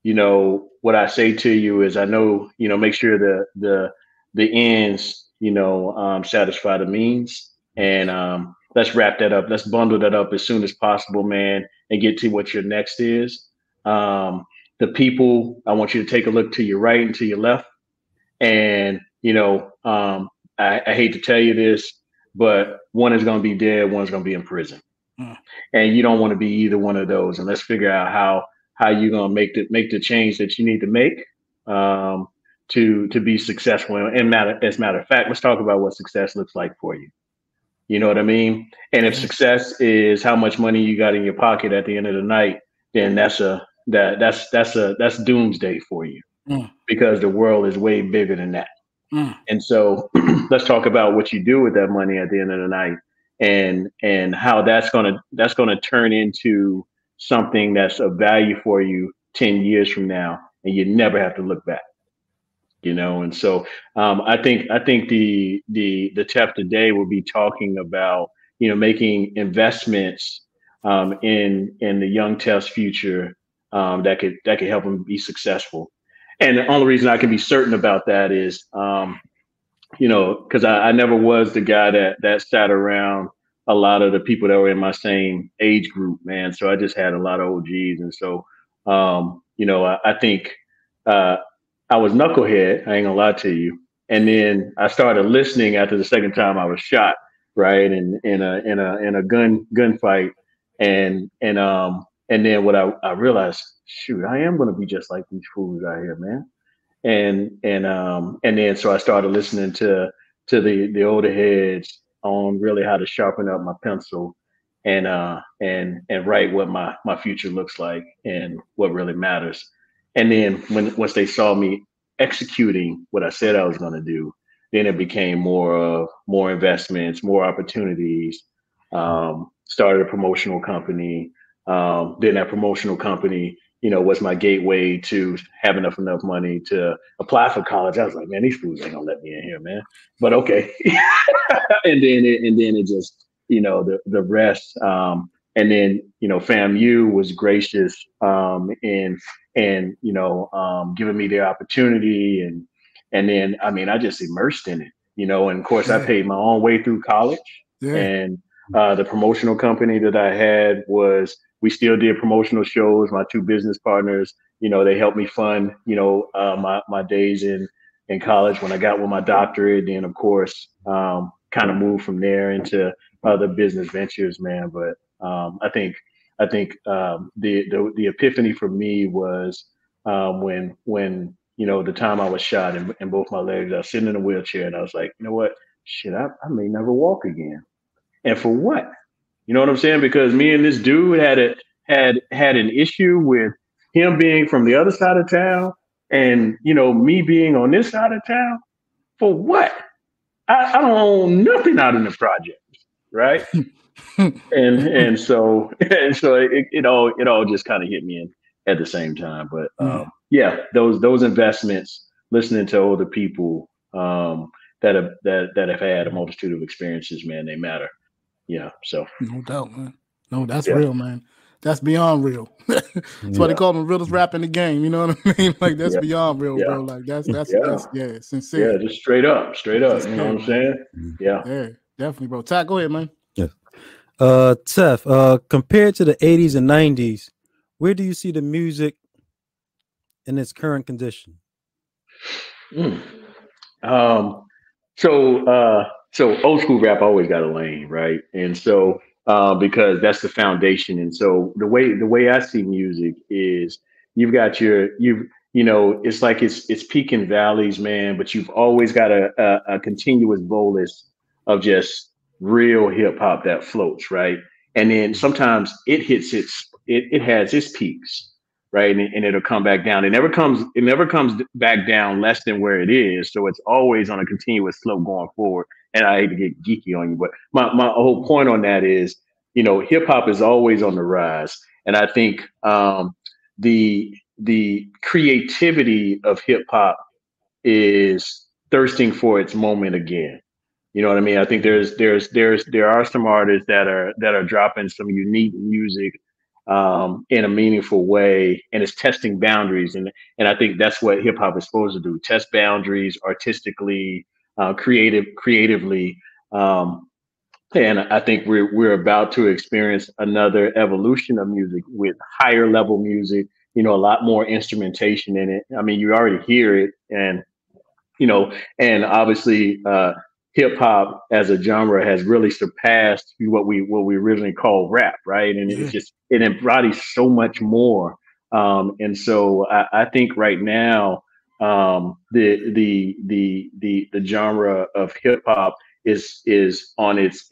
You know, what I say to you is, I know, you know, make sure the ends, you know, satisfy the means, and let's wrap that up. Let's bundle that up as soon as possible, man, and get to what your next is. The people, I want you to take a look to your right and to your left. And, you know, I hate to tell you this, but one is going to be dead, one's going to be in prison. And you don't want to be either one of those. And let's figure out how you're going to make the change that you need to make to be successful. And as a matter of fact, let's talk about what success looks like for you. You know what I mean? And if success is how much money you got in your pocket at the end of the night, then that's doomsday for you, because the world is way bigger than that. And so let's talk about what you do with that money at the end of the night, and how that's gonna turn into something that's of value for you 10 years from now, and you never have to look back. You know, and so I think the TEF today will be talking about, you know, making investments in the young TEF's future that could help them be successful. And the only reason I can be certain about that is, you know, because I never was the guy that sat around a lot of the people that were in my same age group, man. So I just had a lot of OGs, and so you know, I think I was knucklehead. I ain't gonna lie to you. And then I started listening after the second time I was shot, right, in a gunfight, and then what I realized, shoot, I am gonna be just like these fools out here, man. And then so I started listening to the older heads on really how to sharpen up my pencil and write what my future looks like and what really matters. And then once they saw me executing what I said I was going to do, then it became more investments, more opportunities. Started a promotional company. Then that promotional company, you know, was my gateway to have enough money to apply for college. I was like, man, these fools ain't gonna let me in here, man. But okay. and then it just, you know, the rest. And then, you know, FAMU was gracious and you know, giving me the opportunity, and then I mean, I just immersed in it, you know. And of course, I paid my own way through college. And the promotional company that I had was, we still did promotional shows. My two business partners, you know, they helped me fund, you know, my days in college when I got with my doctorate. And of course, kind of moved from there into other business ventures, man. But I think the epiphany for me was when you know, the time I was shot in both my legs. I was sitting in a wheelchair, and I was like, you know what, shit, I may never walk again. And for what? You know what I'm saying? Because me and this dude had an issue with him being from the other side of town, and you know, me being on this side of town. For what? I don't own nothing out in the project, right? and so it all just kind of hit me in at the same time. But yeah, those investments, listening to older people that have had a multitude of experiences, man, they matter. Yeah, so no doubt, man. No, that's real, man. That's beyond real. That's why they call them realest rap in the game. You know what I mean? Like, that's beyond real, bro. Like that's sincere. Yeah, just straight up. You know what I'm saying? Yeah, definitely, bro. Ty, go ahead, man. Yeah. TEF, compared to the 80s and 90s, where do you see the music in its current condition? So old school rap always got a lane, right? And so because that's the foundation. And so the way I see music is, you've got you know, it's like it's peak and valleys, man, but you've always got a continuous bolus of just real hip hop that floats, right? And then sometimes it hits it has its peaks, right? And it'll come back down. It never comes back down less than where it is. So it's always on a continuous slope going forward. And I hate to get geeky on you, but my whole point on that is, hip hop is always on the rise. And I think the creativity of hip hop is thirsting for its moment again. You know what I mean? I think there are some artists that are dropping some unique music in a meaningful way, and it's testing boundaries. And I think that's what hip hop is supposed to do: test boundaries artistically, creatively. And I think we're about to experience another evolution of music with higher level music. A lot more instrumentation in it. I mean, you already hear it, and and obviously hip hop as a genre has really surpassed what we originally called rap, right? And it embodies so much more. And so I think right now the genre of hip hop is on it's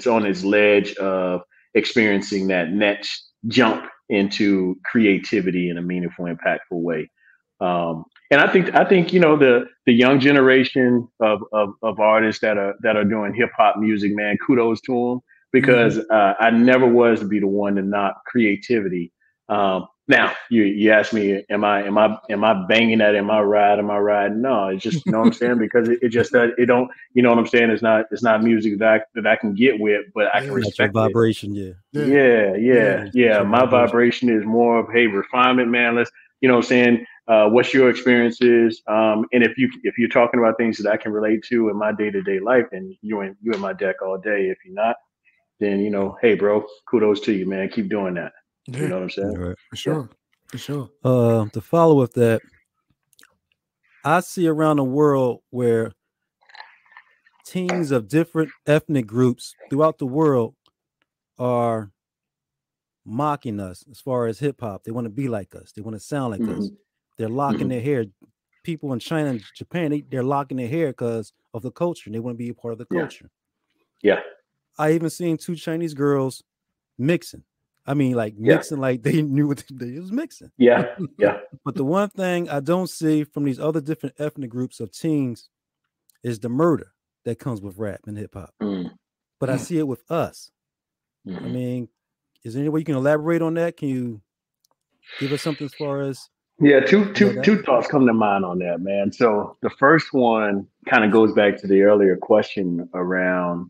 on its ledge of experiencing that next jump into creativity in a meaningful, impactful way. And I think the young generation of artists that are doing hip hop music, man, kudos to them, because I never was to be the one to knock creativity. Now you ask me, am I banging that in my ride? No, it's just, what I'm saying, because it just it don't, what I'm saying, it's not music that I can get with, but I can respect your vibration. Yeah. My vibration is more of, hey, refinement, man. Let's, what I'm saying. What's your experiences? And if you're talking about things that I can relate to in my day-to-day life, then you in my deck all day. If you're not, then hey, bro, kudos to you, man. Keep doing that. Yeah. You know what I'm saying? Right. For sure. For sure. To follow with that, I see around the world where teams of different ethnic groups throughout the world are mocking us as far as hip hop. They want to be like us. They want to sound like us. They're locking their hair. People in China and Japan, they're locking their hair because of the culture. They want to be a part of the culture. Yeah. I even seen 2 Chinese girls mixing. I mean, mixing like they knew what they was mixing. Yeah. But the one thing I don't see from these other different ethnic groups of teens is the murder that comes with rap and hip hop. But I see it with us. I mean, is there any way you can elaborate on that? Can you give us something as far as? Yeah, two thoughts come to mind on that, man. So the first one kind of goes back to the earlier question around,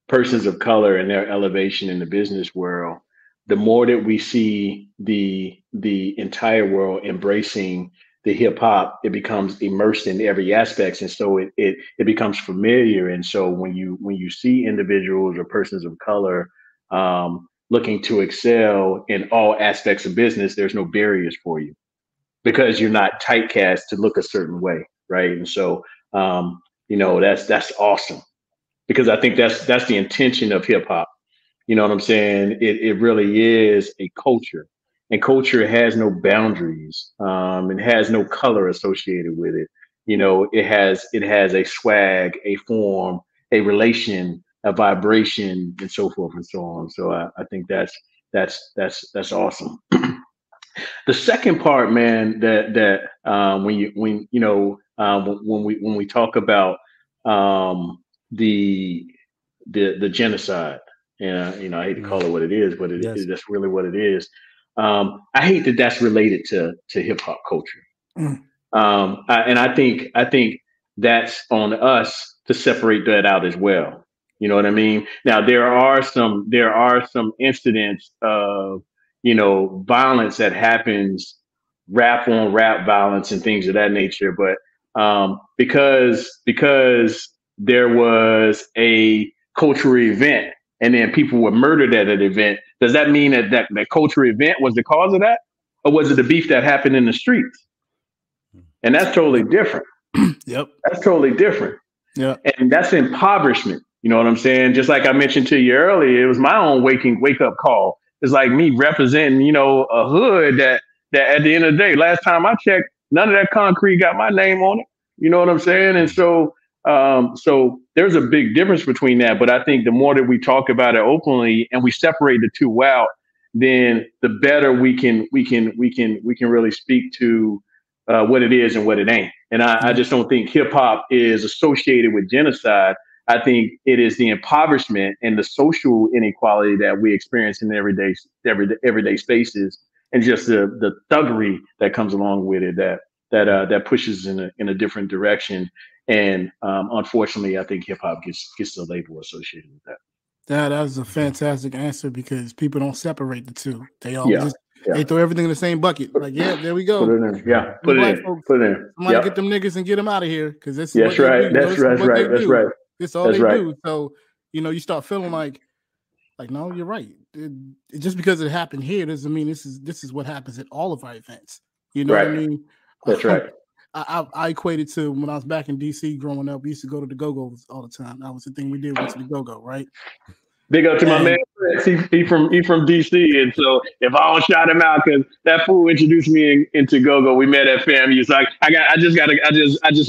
persons of color and their elevation in the business world. The more that we see the entire world embracing the hip hop, it becomes immersed in every aspect, and so it becomes familiar. And so when you see individuals or persons of color looking to excel in all aspects of business, there's no barriers for you because you're not typecast to look a certain way, right? And so that's awesome, because I think that's the intention of hip hop. You know what I'm saying? It really is a culture, and culture has no boundaries. It has no color associated with it. It has a swag, a form, a relation, a vibration, and so forth and so on. So I think that's awesome. The second part, man, that when we talk about the genocide, and I hate to call it what it is, but that's really what it is. I hate that that's related to hip hop culture, and I think that's on us to separate that out as well. You know what I mean? Now there are some incidents of violence that happens, rap on rap violence and things of that nature, but because there was a cultural event and then people were murdered at an event, does that mean that cultural event was the cause of that? Or was it the beef that happened in the streets? And that's totally different. Yep. That's totally different. Yeah. And that's impoverishment. You know what I'm saying? Just like I mentioned to you earlier, it was my own wake up call. It's like me representing, a hood that at the end of the day, last time I checked, none of that concrete got my name on it. You know what I'm saying? And so So there's a big difference between that. But I think the more that we talk about it openly and we separate the two out, then the better we can really speak to what it is and what it ain't. And I just don't think hip hop is associated with genocide. I think it is the impoverishment and the social inequality that we experience in everyday spaces, and just the thuggery that comes along with it that pushes in a different direction. And unfortunately, I think hip hop gets the label associated with that. That was a fantastic answer, because people don't separate the two. They all they throw everything in the same bucket. Like, yeah, there we go. Put it in. Yeah, put it in. Put it in. Somebody get them niggas and get them out of here, because this is that's right. That's right. That's right. It's all they do. So you start feeling like no, you're right. Just because it happened here doesn't mean this is what happens at all of our events. You know what I mean? That's right. I equated to when I was back in DC growing up. We used to go to the Go-Go's all the time. That was the thing we did. Went to the Go-Go, right? Big up to my man. He from DC, and so if I don't shout him out, because that fool introduced me into Go-Go. We met at FAMU. So I just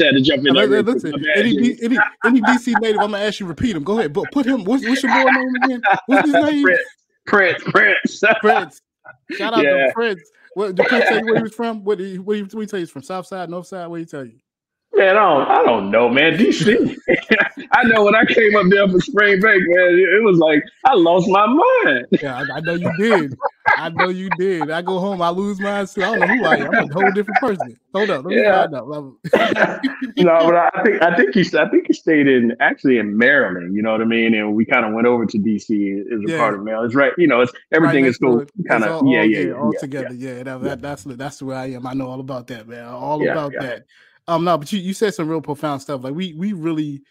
had to jump in there. Listen, any DC native, I'm gonna ask you to repeat him. Go ahead, but put him. What's your boy name again? What's his name? Prince. Shout out to Prince. What did Prince tell you where he was from? What did he tell you he's from? South side, north side? What did he tell you? Man, I don't know, man. DC. I know when I came up there for spring break, man, it was like I lost my mind. Yeah, I know you did. I go home, I lose mine too. I don't know who I am. I'm a whole different person. Hold up, let me find out. No, but I think he stayed in Maryland. You know what I mean? And we kind of went over to DC as a part of Maryland. It's right. It's everything is so kind of all together. That's where I am. I know all about that, man. All about that. No, but you said some real profound stuff. Like we really,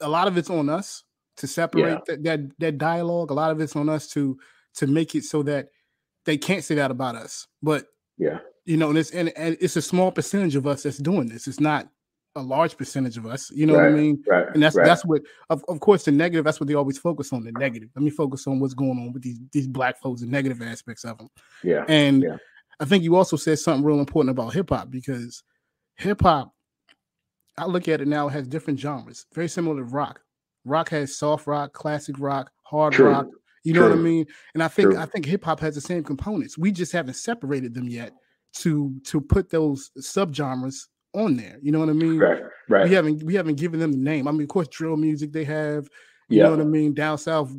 a lot of it's on us to separate that dialogue. A lot of it's on us to make it so that they can't say that about us. But and it's a small percentage of us that's doing this. It's not a large percentage of us. You know what I mean? Right. And that's what, of course, the negative. That's what they always focus on. The negative. Let me focus on what's going on with these black folks, the negative aspects of them. Yeah. And I think you also said something real important about hip hop, because hip hop, I look at it now, it has different genres, very similar to rock. Rock has soft rock, classic rock, hard rock. You know what I mean? And I think hip hop has the same components. We just haven't separated them yet to put those subgenres on there. You know what I mean? Right. We haven't given them the name. I mean, of course, drill music they have. You know what I mean? Down south,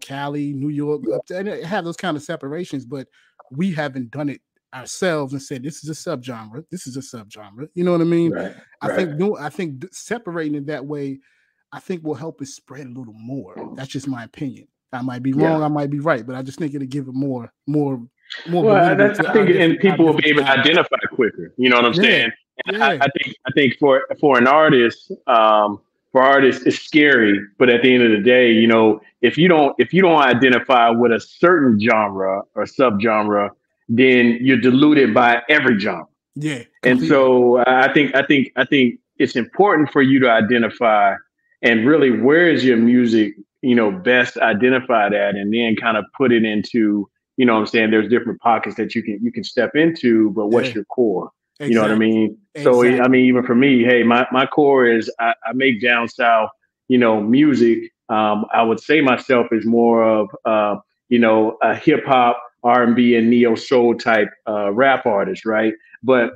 Cali, New York, and they have those kind of separations, but we haven't done it ourselves and said this is a subgenre. This is a subgenre. You know what I mean? Right. I think separating it that way, I think will help it spread a little more. That's just my opinion. I might be wrong. I might be right, but I just think it'll give it more. Well, I think, and people will be able to identify quicker. You know what I'm saying? And I think for an artist, it's scary. But at the end of the day, if you don't identify with a certain genre or subgenre, then you're diluted by every genre. Yeah. Completely. And so I think it's important for you to identify, and really, where is your music, best identified at, and then kind of put it into, what I'm saying, there's different pockets that you can step into, but what's your core? Exactly. You know what I mean? Exactly. So, I mean, even for me, hey, my core is I make down south, music. I would say myself is more of, a hip hop, R&B, and neo soul type rap artist, right? But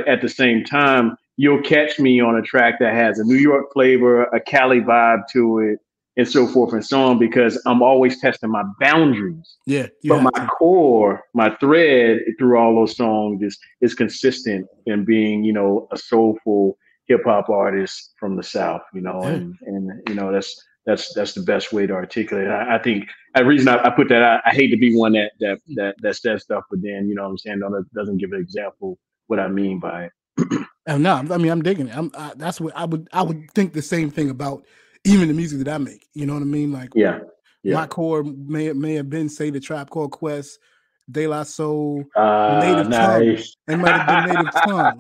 at the same time, you'll catch me on a track that has a New York flavor, a Cali vibe to it, and so forth and so on, because I'm always testing my boundaries. Yeah. But my core, my thread through all those songs is consistent in being, a soulful hip hop artist from the South, and that's the best way to articulate it. I think the reason I put that, I hate to be one that says stuff, but then, you know what I'm saying, doesn't give an example what I mean by it. No, I mean, I'm digging it. That's what I would think the same thing about even the music that I make. You know what I mean? Like, my core may have been, say, the Trap Called Quest, De La Soul, Native Tongue. It might have been Native Tongue.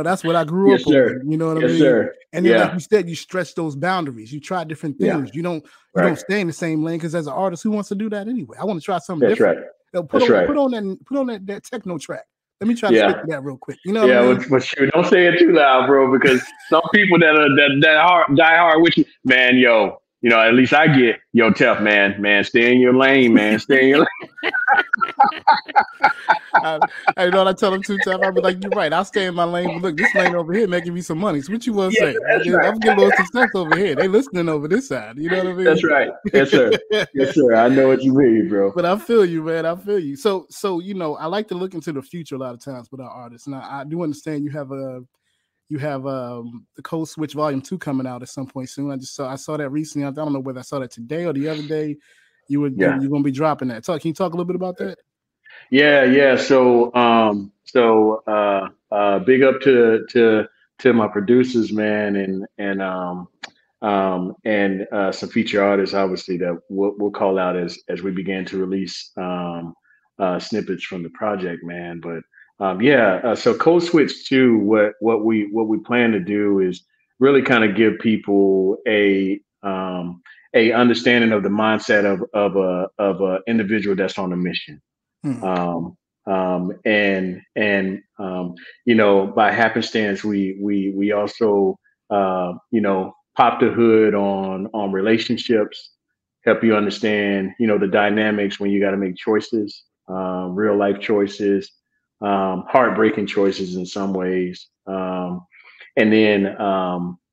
That's what I grew up on. You know what I mean? Sir. And then, like you said, you stretch those boundaries. You try different things. You don't stay in the same lane, because as an artist, who wants to do that anyway? I want to try something different. Right. Put on that techno track. Let me try to spit that real quick. You know what I Yeah, mean? but shoot, don't say it too loud, bro, because some people that die hard with you, man, yo, at least I get, yo, tough, man, stay in your lane, man, stay in your lane. I know I tell them too tough. I'll be like, you're right. I'll stay in my lane. But look, this lane over here making me some money. So what you want to say? That's right. I'm getting a little success over here. They listening over this side. You know what I mean? That's right. Yes, sir. Yes, sir. I know what you mean, bro. But I feel you, man. I feel you. So I like to look into the future a lot of times with our artists. Now I do understand you have the Code Switch Volume 2 coming out at some point soon. I saw that recently. I don't know whether I saw that today or the other day. You're gonna be dropping that. Can you talk a little bit about that? Yeah. So big up to my producers, man, and some feature artists, obviously, that we'll call out as we begin to release snippets from the project, man. But so Code Switch 2, what we plan to do is really kind of give people a understanding of the mindset of a individual that's on a mission. By happenstance, we also pop the hood on relationships, help you understand the dynamics when you got to make choices, real life choices, heartbreaking choices in some ways, and then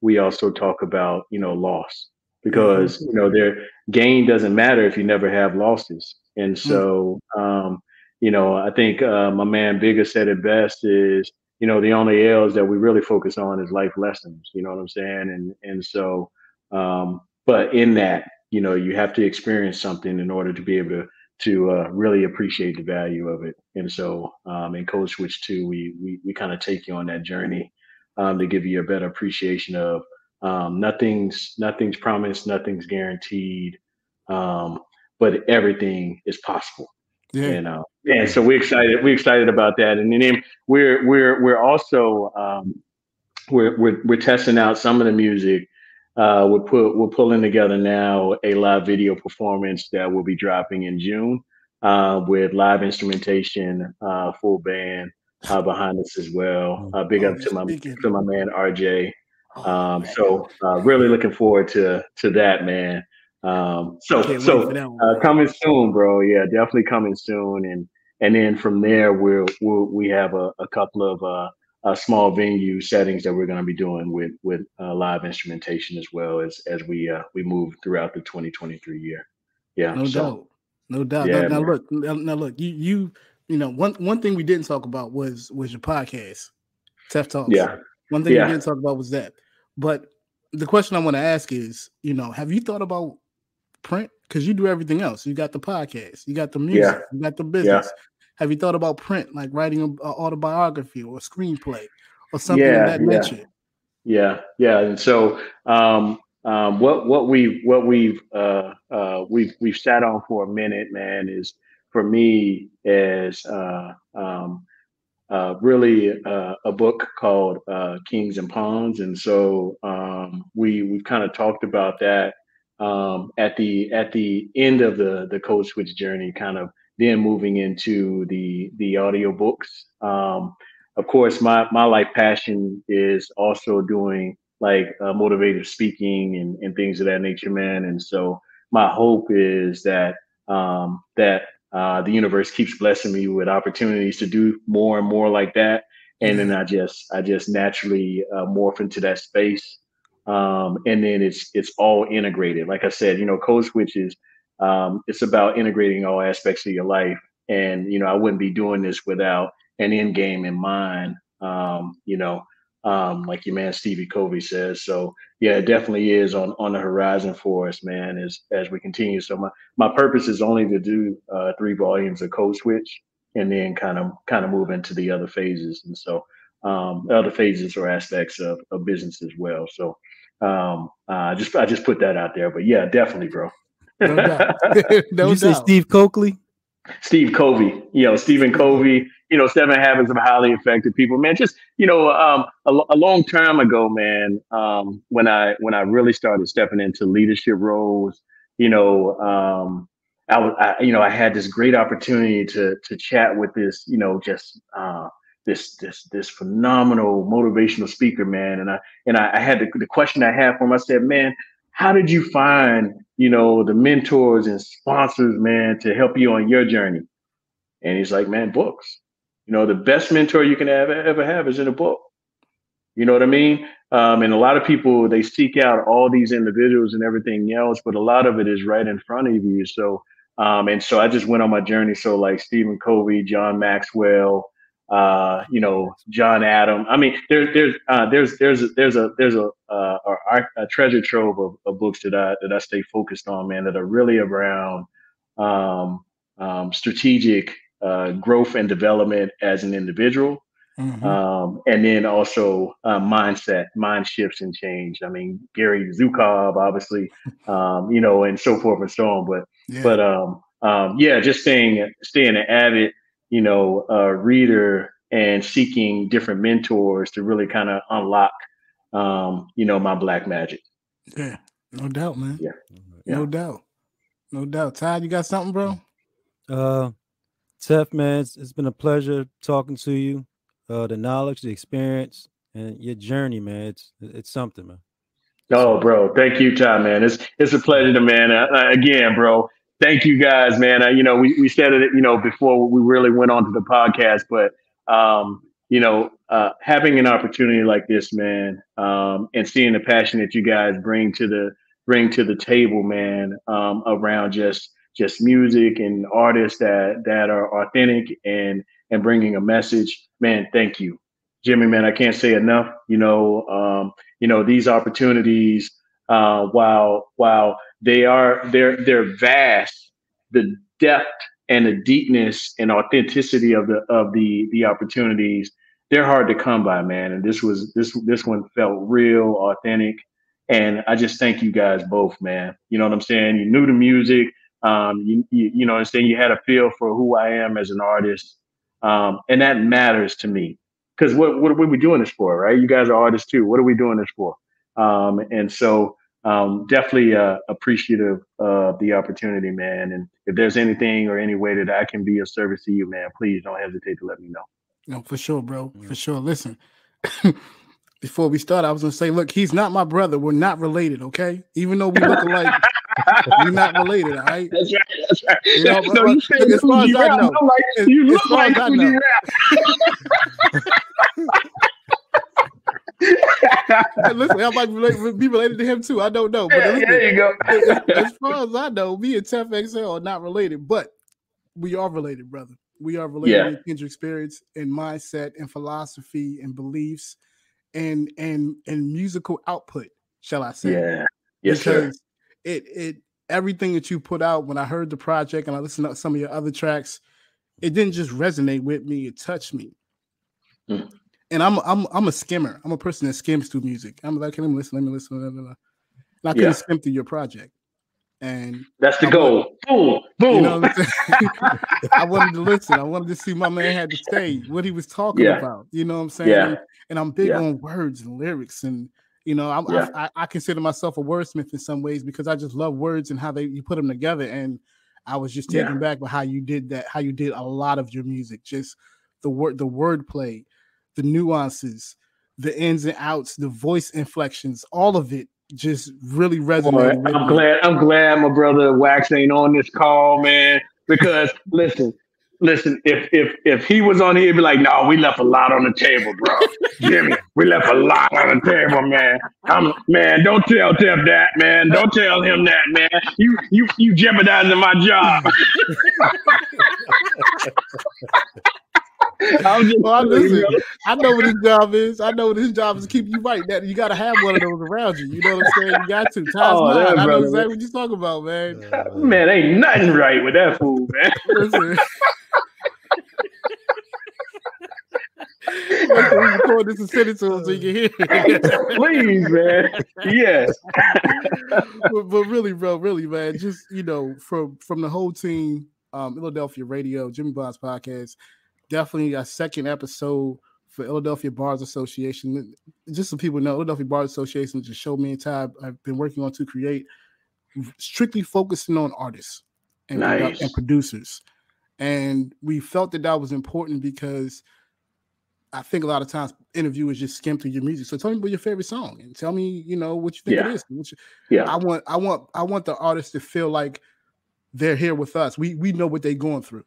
we also talk about loss, because their gain doesn't matter if you never have losses. And so I think my man Bigger said it best is, the only L's that we really focus on is life lessons. You know what I'm saying? And so, but in that, you have to experience something in order to be able to really appreciate the value of it. And so in Code Switch 2, we kind of take you on that journey to give you a better appreciation of nothing's promised, nothing's guaranteed, but everything is possible. Yeah. And so we're excited about that. And then we're also we're testing out some of the music. We're pulling together now a live video performance that will be dropping in June with live instrumentation, full band behind us as well. Big up to my man RJ. So really looking forward to that, man. Coming soon, bro. Yeah, definitely coming soon. And then from there, we have a couple of small venue settings that we're going to be doing with live instrumentation as well as we move throughout the 2023 year. Yeah, no doubt. Yeah, now look, you one thing we didn't talk about was your podcast, TEF Talks. Yeah, one thing we didn't talk about was that. But the question I want to ask is, have you thought about print? Because you do everything else. You got the podcast, you got the music, you got the business. Have you thought about print, like writing an autobiography or a screenplay or something of that nature? Yeah. And so what we've sat on for a minute, man, is for me is really a book called Kings and Pawns. And so we've kind of talked about that at the end of the Code Switch journey, kind of then moving into the audio books. Of course, my life passion is also doing like motivative speaking and things of that nature, man. And so my hope is that the universe keeps blessing me with opportunities to do more and more like that. And then I just naturally morph into that space. And then it's all integrated. Like I said, Code Switch is it's about integrating all aspects of your life. And, I wouldn't be doing this without an end game in mind, like your man Stevie Covey says. So yeah, it definitely is on the horizon for us, man, as we continue. So my purpose is only to do 3 volumes of Code Switch and then kind of move into the other phases. And so other phases or aspects of business as well. So I just put that out there. But yeah, definitely, bro. No doubt. Did you say Steve Coakley? Steve Covey, Stephen Covey, 7 Habits of Highly Effective People, man. Just, a long time ago, man, when I really started stepping into leadership roles, I had this great opportunity to chat with this, this phenomenal motivational speaker, man. And I had the question I had for him. I said, man, how did you find, the mentors and sponsors, man, to help you on your journey? And he's like, man, books. The best mentor you can ever have is in a book. You know what I mean? And a lot of people, they seek out all these individuals and everything else, but a lot of it is right in front of you. So, and so I just went on my journey. So like Stephen Covey, John Maxwell, John Adam. I mean, there's a treasure trove of books that I stay focused on, man, that are really around strategic growth and development as an individual. Mm-hmm. And then also mindset, mind shifts and change. I mean, Gary Zukov, obviously, and so forth and so on. But just staying an avid, reader and seeking different mentors to really kind of unlock, my black magic. Yeah, no doubt, man. Yeah. No doubt. Ty, you got something, bro? TEF, man, it's been a pleasure talking to you. The knowledge, the experience, and your journey, man. It's something, man. Oh, bro, thank you, Ty, man. It's a pleasure, man. Again, bro, thank you guys, man. We said it, before we really went on to the podcast, but having an opportunity like this, man, and seeing the passion that you guys bring to the table, man, around just music and artists that are authentic and bringing a message, man. Thank you, Jimmy, man. I can't say enough. These opportunities, while they're vast, the depth and the deepness and authenticity of the opportunities, they're hard to come by, man. And this one felt real, authentic, and I just thank you guys both, man. You know what I'm saying? You knew the music, you know what I'm saying? You had a feel for who I am as an artist, and that matters to me. Because what are we doing this for, right? You guys are artists too. What are we doing this for? And so definitely appreciative of the opportunity, man. And if there's anything or any way that I can be of service to you, man, please don't hesitate to let me know. No, for sure, bro. For sure. Listen, before we start, I was going to say, look, he's not my brother. We're not related, okay? Even though we look alike, we're not related, all right? That's right. You know, as far as I know. You look like Fuji Listen, I might be related to him too. I don't know. But listen, there you go. As far as I know, me and TEF XL are not related, but we are related, brother. We are related in kindred experience and mindset and philosophy and beliefs and musical output, shall I say? Yeah. Yes, because sir. It everything that you put out, when I heard the project and I listened to some of your other tracks, it didn't just resonate with me, it touched me. Mm. And I'm a skimmer. I'm a person that skims through music. I'm like, okay, let me listen. And I couldn't skim through your project. And that's the goal. Boom. You know what I'm saying? I wanted to listen. I wanted to see what my man had to say, what he was talking about. You know what I'm saying? Yeah. And I'm big on words and lyrics. And, I consider myself a wordsmith in some ways because I just love words and how you put them together. And I was just taken back by how you did that, how you did a lot of your music, just the wordplay, the nuances, the ins and outs, the voice inflections, all of it just really resonated. Boy, I'm glad my brother Wax ain't on this call, man. Because listen, if he was on here, he'd be like, "No, we left a lot on the table, bro. Jimmy, we left a lot on the table, man. Man, don't tell TEF that, man. Don't tell him that, man. You jeopardizing my job." I know what his job is. I know what his job is to keep you right. That you got to have one of those around you. You know what I'm saying? You got to. I know exactly what you're talking about, man. Man, ain't nothing right with that fool, man. Listen. We record this and send it to him so you can hear it. Please, man. Yes. but really, bro, man, just from the whole team, Illadelphia Radio, Jimmy Bond's podcast. Definitely a second episode for Illadelphia Bars Association. Just so people know, Illadelphia Bars Association is a show me and Ty I've been working on to create, strictly focusing on artists. and, Nice. and producers. And we felt that was important because I think a lot of times interviewers just skim through your music. So tell me about your favorite song and tell me, what you think it is. I want the artists to feel like they're here with us. We know what they're going through.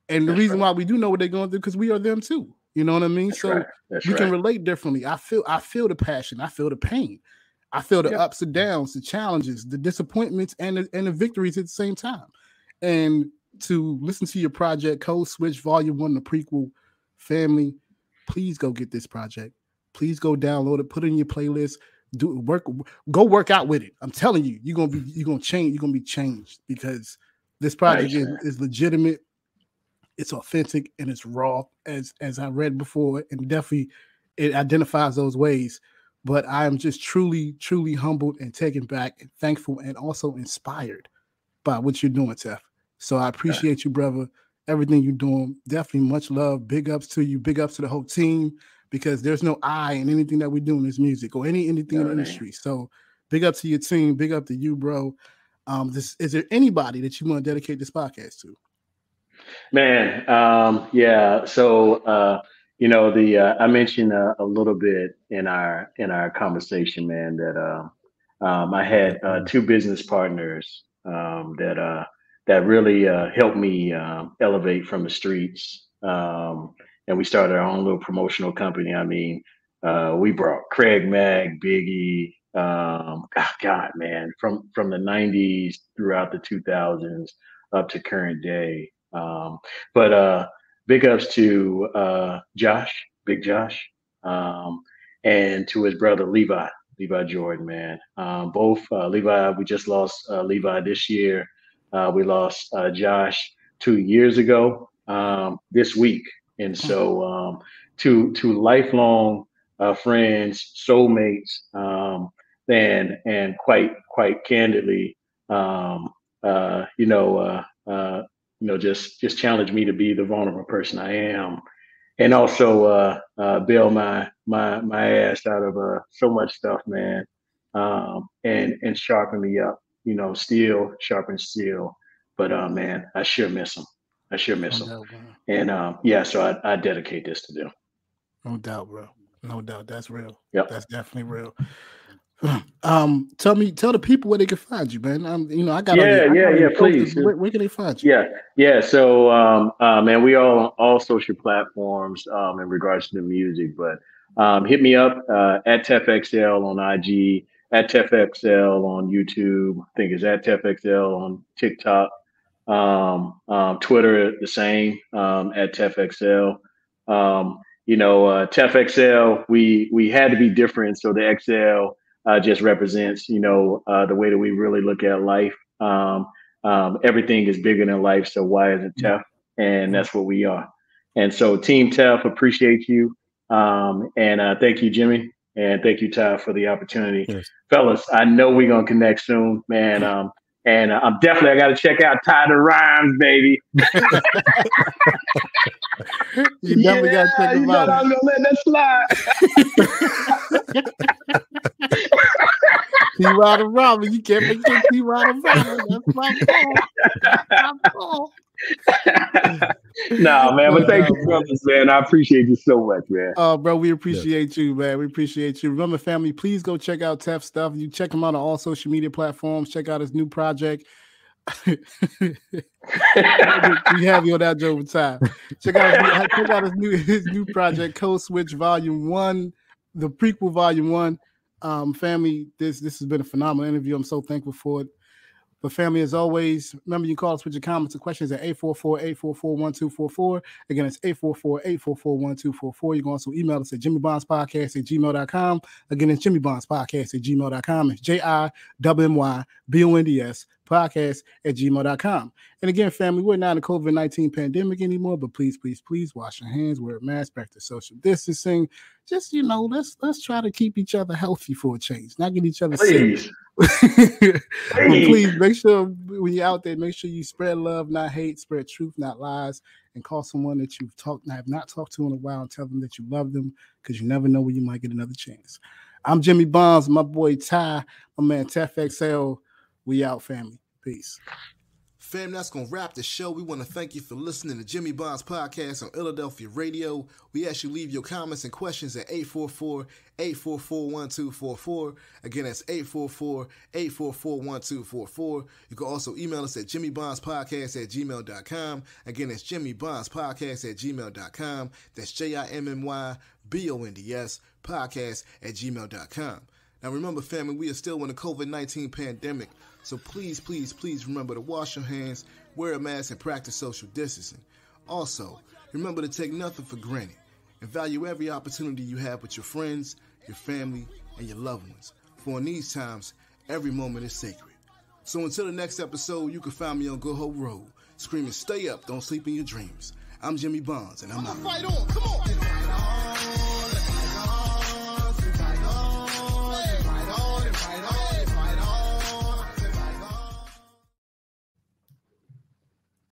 And the reason why we do know what they're going through, because we are them too. You know what I mean? So we can relate differently. I feel the passion. I feel the pain. I feel the ups and downs, the challenges, the disappointments, and the victories at the same time. And to listen to your project, Code Switch Volume 1, the prequel, family, please go get this project. Please go download it, put it in your playlist, go work out with it. I'm telling you, you're gonna be changed because this project is legitimate, it's authentic, and it's raw, as I read before, and definitely it identifies those ways. But I am just truly, truly humbled and taken back and thankful and also inspired by what you're doing, TEF. So I appreciate you, brother. Everything you're doing, definitely much love. Big ups to you. Big ups to the whole team, because there's no I in anything that we do in this music or anything in the industry. So big up to your team. Big up to you, bro. Is there anybody that you want to dedicate this podcast to? Man, So I mentioned a little bit in our conversation, man, that I had two business partners that really helped me elevate from the streets. And we started our own little promotional company. I mean, we brought Craig Mag, Biggie, God, man, from the 90s throughout the 2000s up to current day. But big ups to Josh, Big Josh, and to his brother Levi Jordan, man. Both Levi, we just lost Levi this year. We lost Josh 2 years ago this week. And so to lifelong friends, soulmates, and quite candidly, just challenge me to be the vulnerable person I am, and also bail my ass out of so much stuff, man, and sharpen me up. Steel sharpens steel. But man, I sure miss him. And so I dedicate this to them. No doubt, bro. No doubt. That's real. Yep. That's definitely real. Tell the people where they can find you, man. I got please. Where can they find you? Yeah. So, man, we are on all social platforms in regards to the music, but hit me up at TEF XL on IG, at TEF XL on YouTube. I think it's at TEF XL on TikTok. Twitter the same at TEF XL. TEF XL, we had to be different, so the XL just represents, the way that we really look at life. Everything is bigger than life, so why is it TEF? And that's what we are. And so Team TEF, appreciate you. And thank you, Jimmy. And thank you, Ty, for the opportunity. Yes. Fellas, I know we're going to connect soon, man. And I got to check out Ty the Rhymes, baby. You never got to check him out. I'm going to let that slide. T-Rod and Robin. You can't forget T-Rod and Robin. That's my fault. No, man, but thank you, brothers, man. I appreciate you so much, man. Oh, bro, we appreciate you, man. We appreciate you. Remember, family, please go check out TEF stuff. You check him out on all social media platforms. Check out his new project. We have you on that joke over time. Check out his new project, Code Switch Volume 1, the prequel Volume 1. Family, this has been a phenomenal interview. I'm so thankful for it. But family, as always, remember you can call us with your comments and questions at 844-844-1244. Again, it's 844-844-1244. You can also email us at jimmybondspodcast@gmail.com. Again, it's jimmybondspodcast@gmail.com. It's JIMMYBONDS podcast@gmail.com. And again, family, we're not in the COVID-19 pandemic anymore, but please, please, please wash your hands, wear a mask, practice social distancing. Just, let's try to keep each other healthy for a change, not get each other sick. Please make sure when you're out there, make sure you spread love, not hate, spread truth, not lies, and call someone that have not talked to in a while and tell them that you love them, because you never know when you might get another chance. I'm Jimmy Bonds, my boy Ty, my man TEF XL. We out, family. Peace. Fam, that's going to wrap the show. We want to thank you for listening to Jimmy Bond's podcast on Illadelphia Radio. We ask you leave your comments and questions at 844-844-1244. Again, that's 844-844-1244. You can also email us at jimmybondspodcast@gmail.com. Again, that's jimmybondspodcast@gmail.com. That's JIMMYBONDS podcast@gmail.com. Now remember, family, we are still in the COVID-19 pandemic, so please, please, please remember to wash your hands, wear a mask, and practice social distancing. Also, remember to take nothing for granted and value every opportunity you have with your friends, your family, and your loved ones. For in these times, every moment is sacred. So until the next episode, you can find me on Good Hope Road, screaming, stay up, don't sleep in your dreams. I'm Jimmy Bonds, and I'm out. Fight on, come on!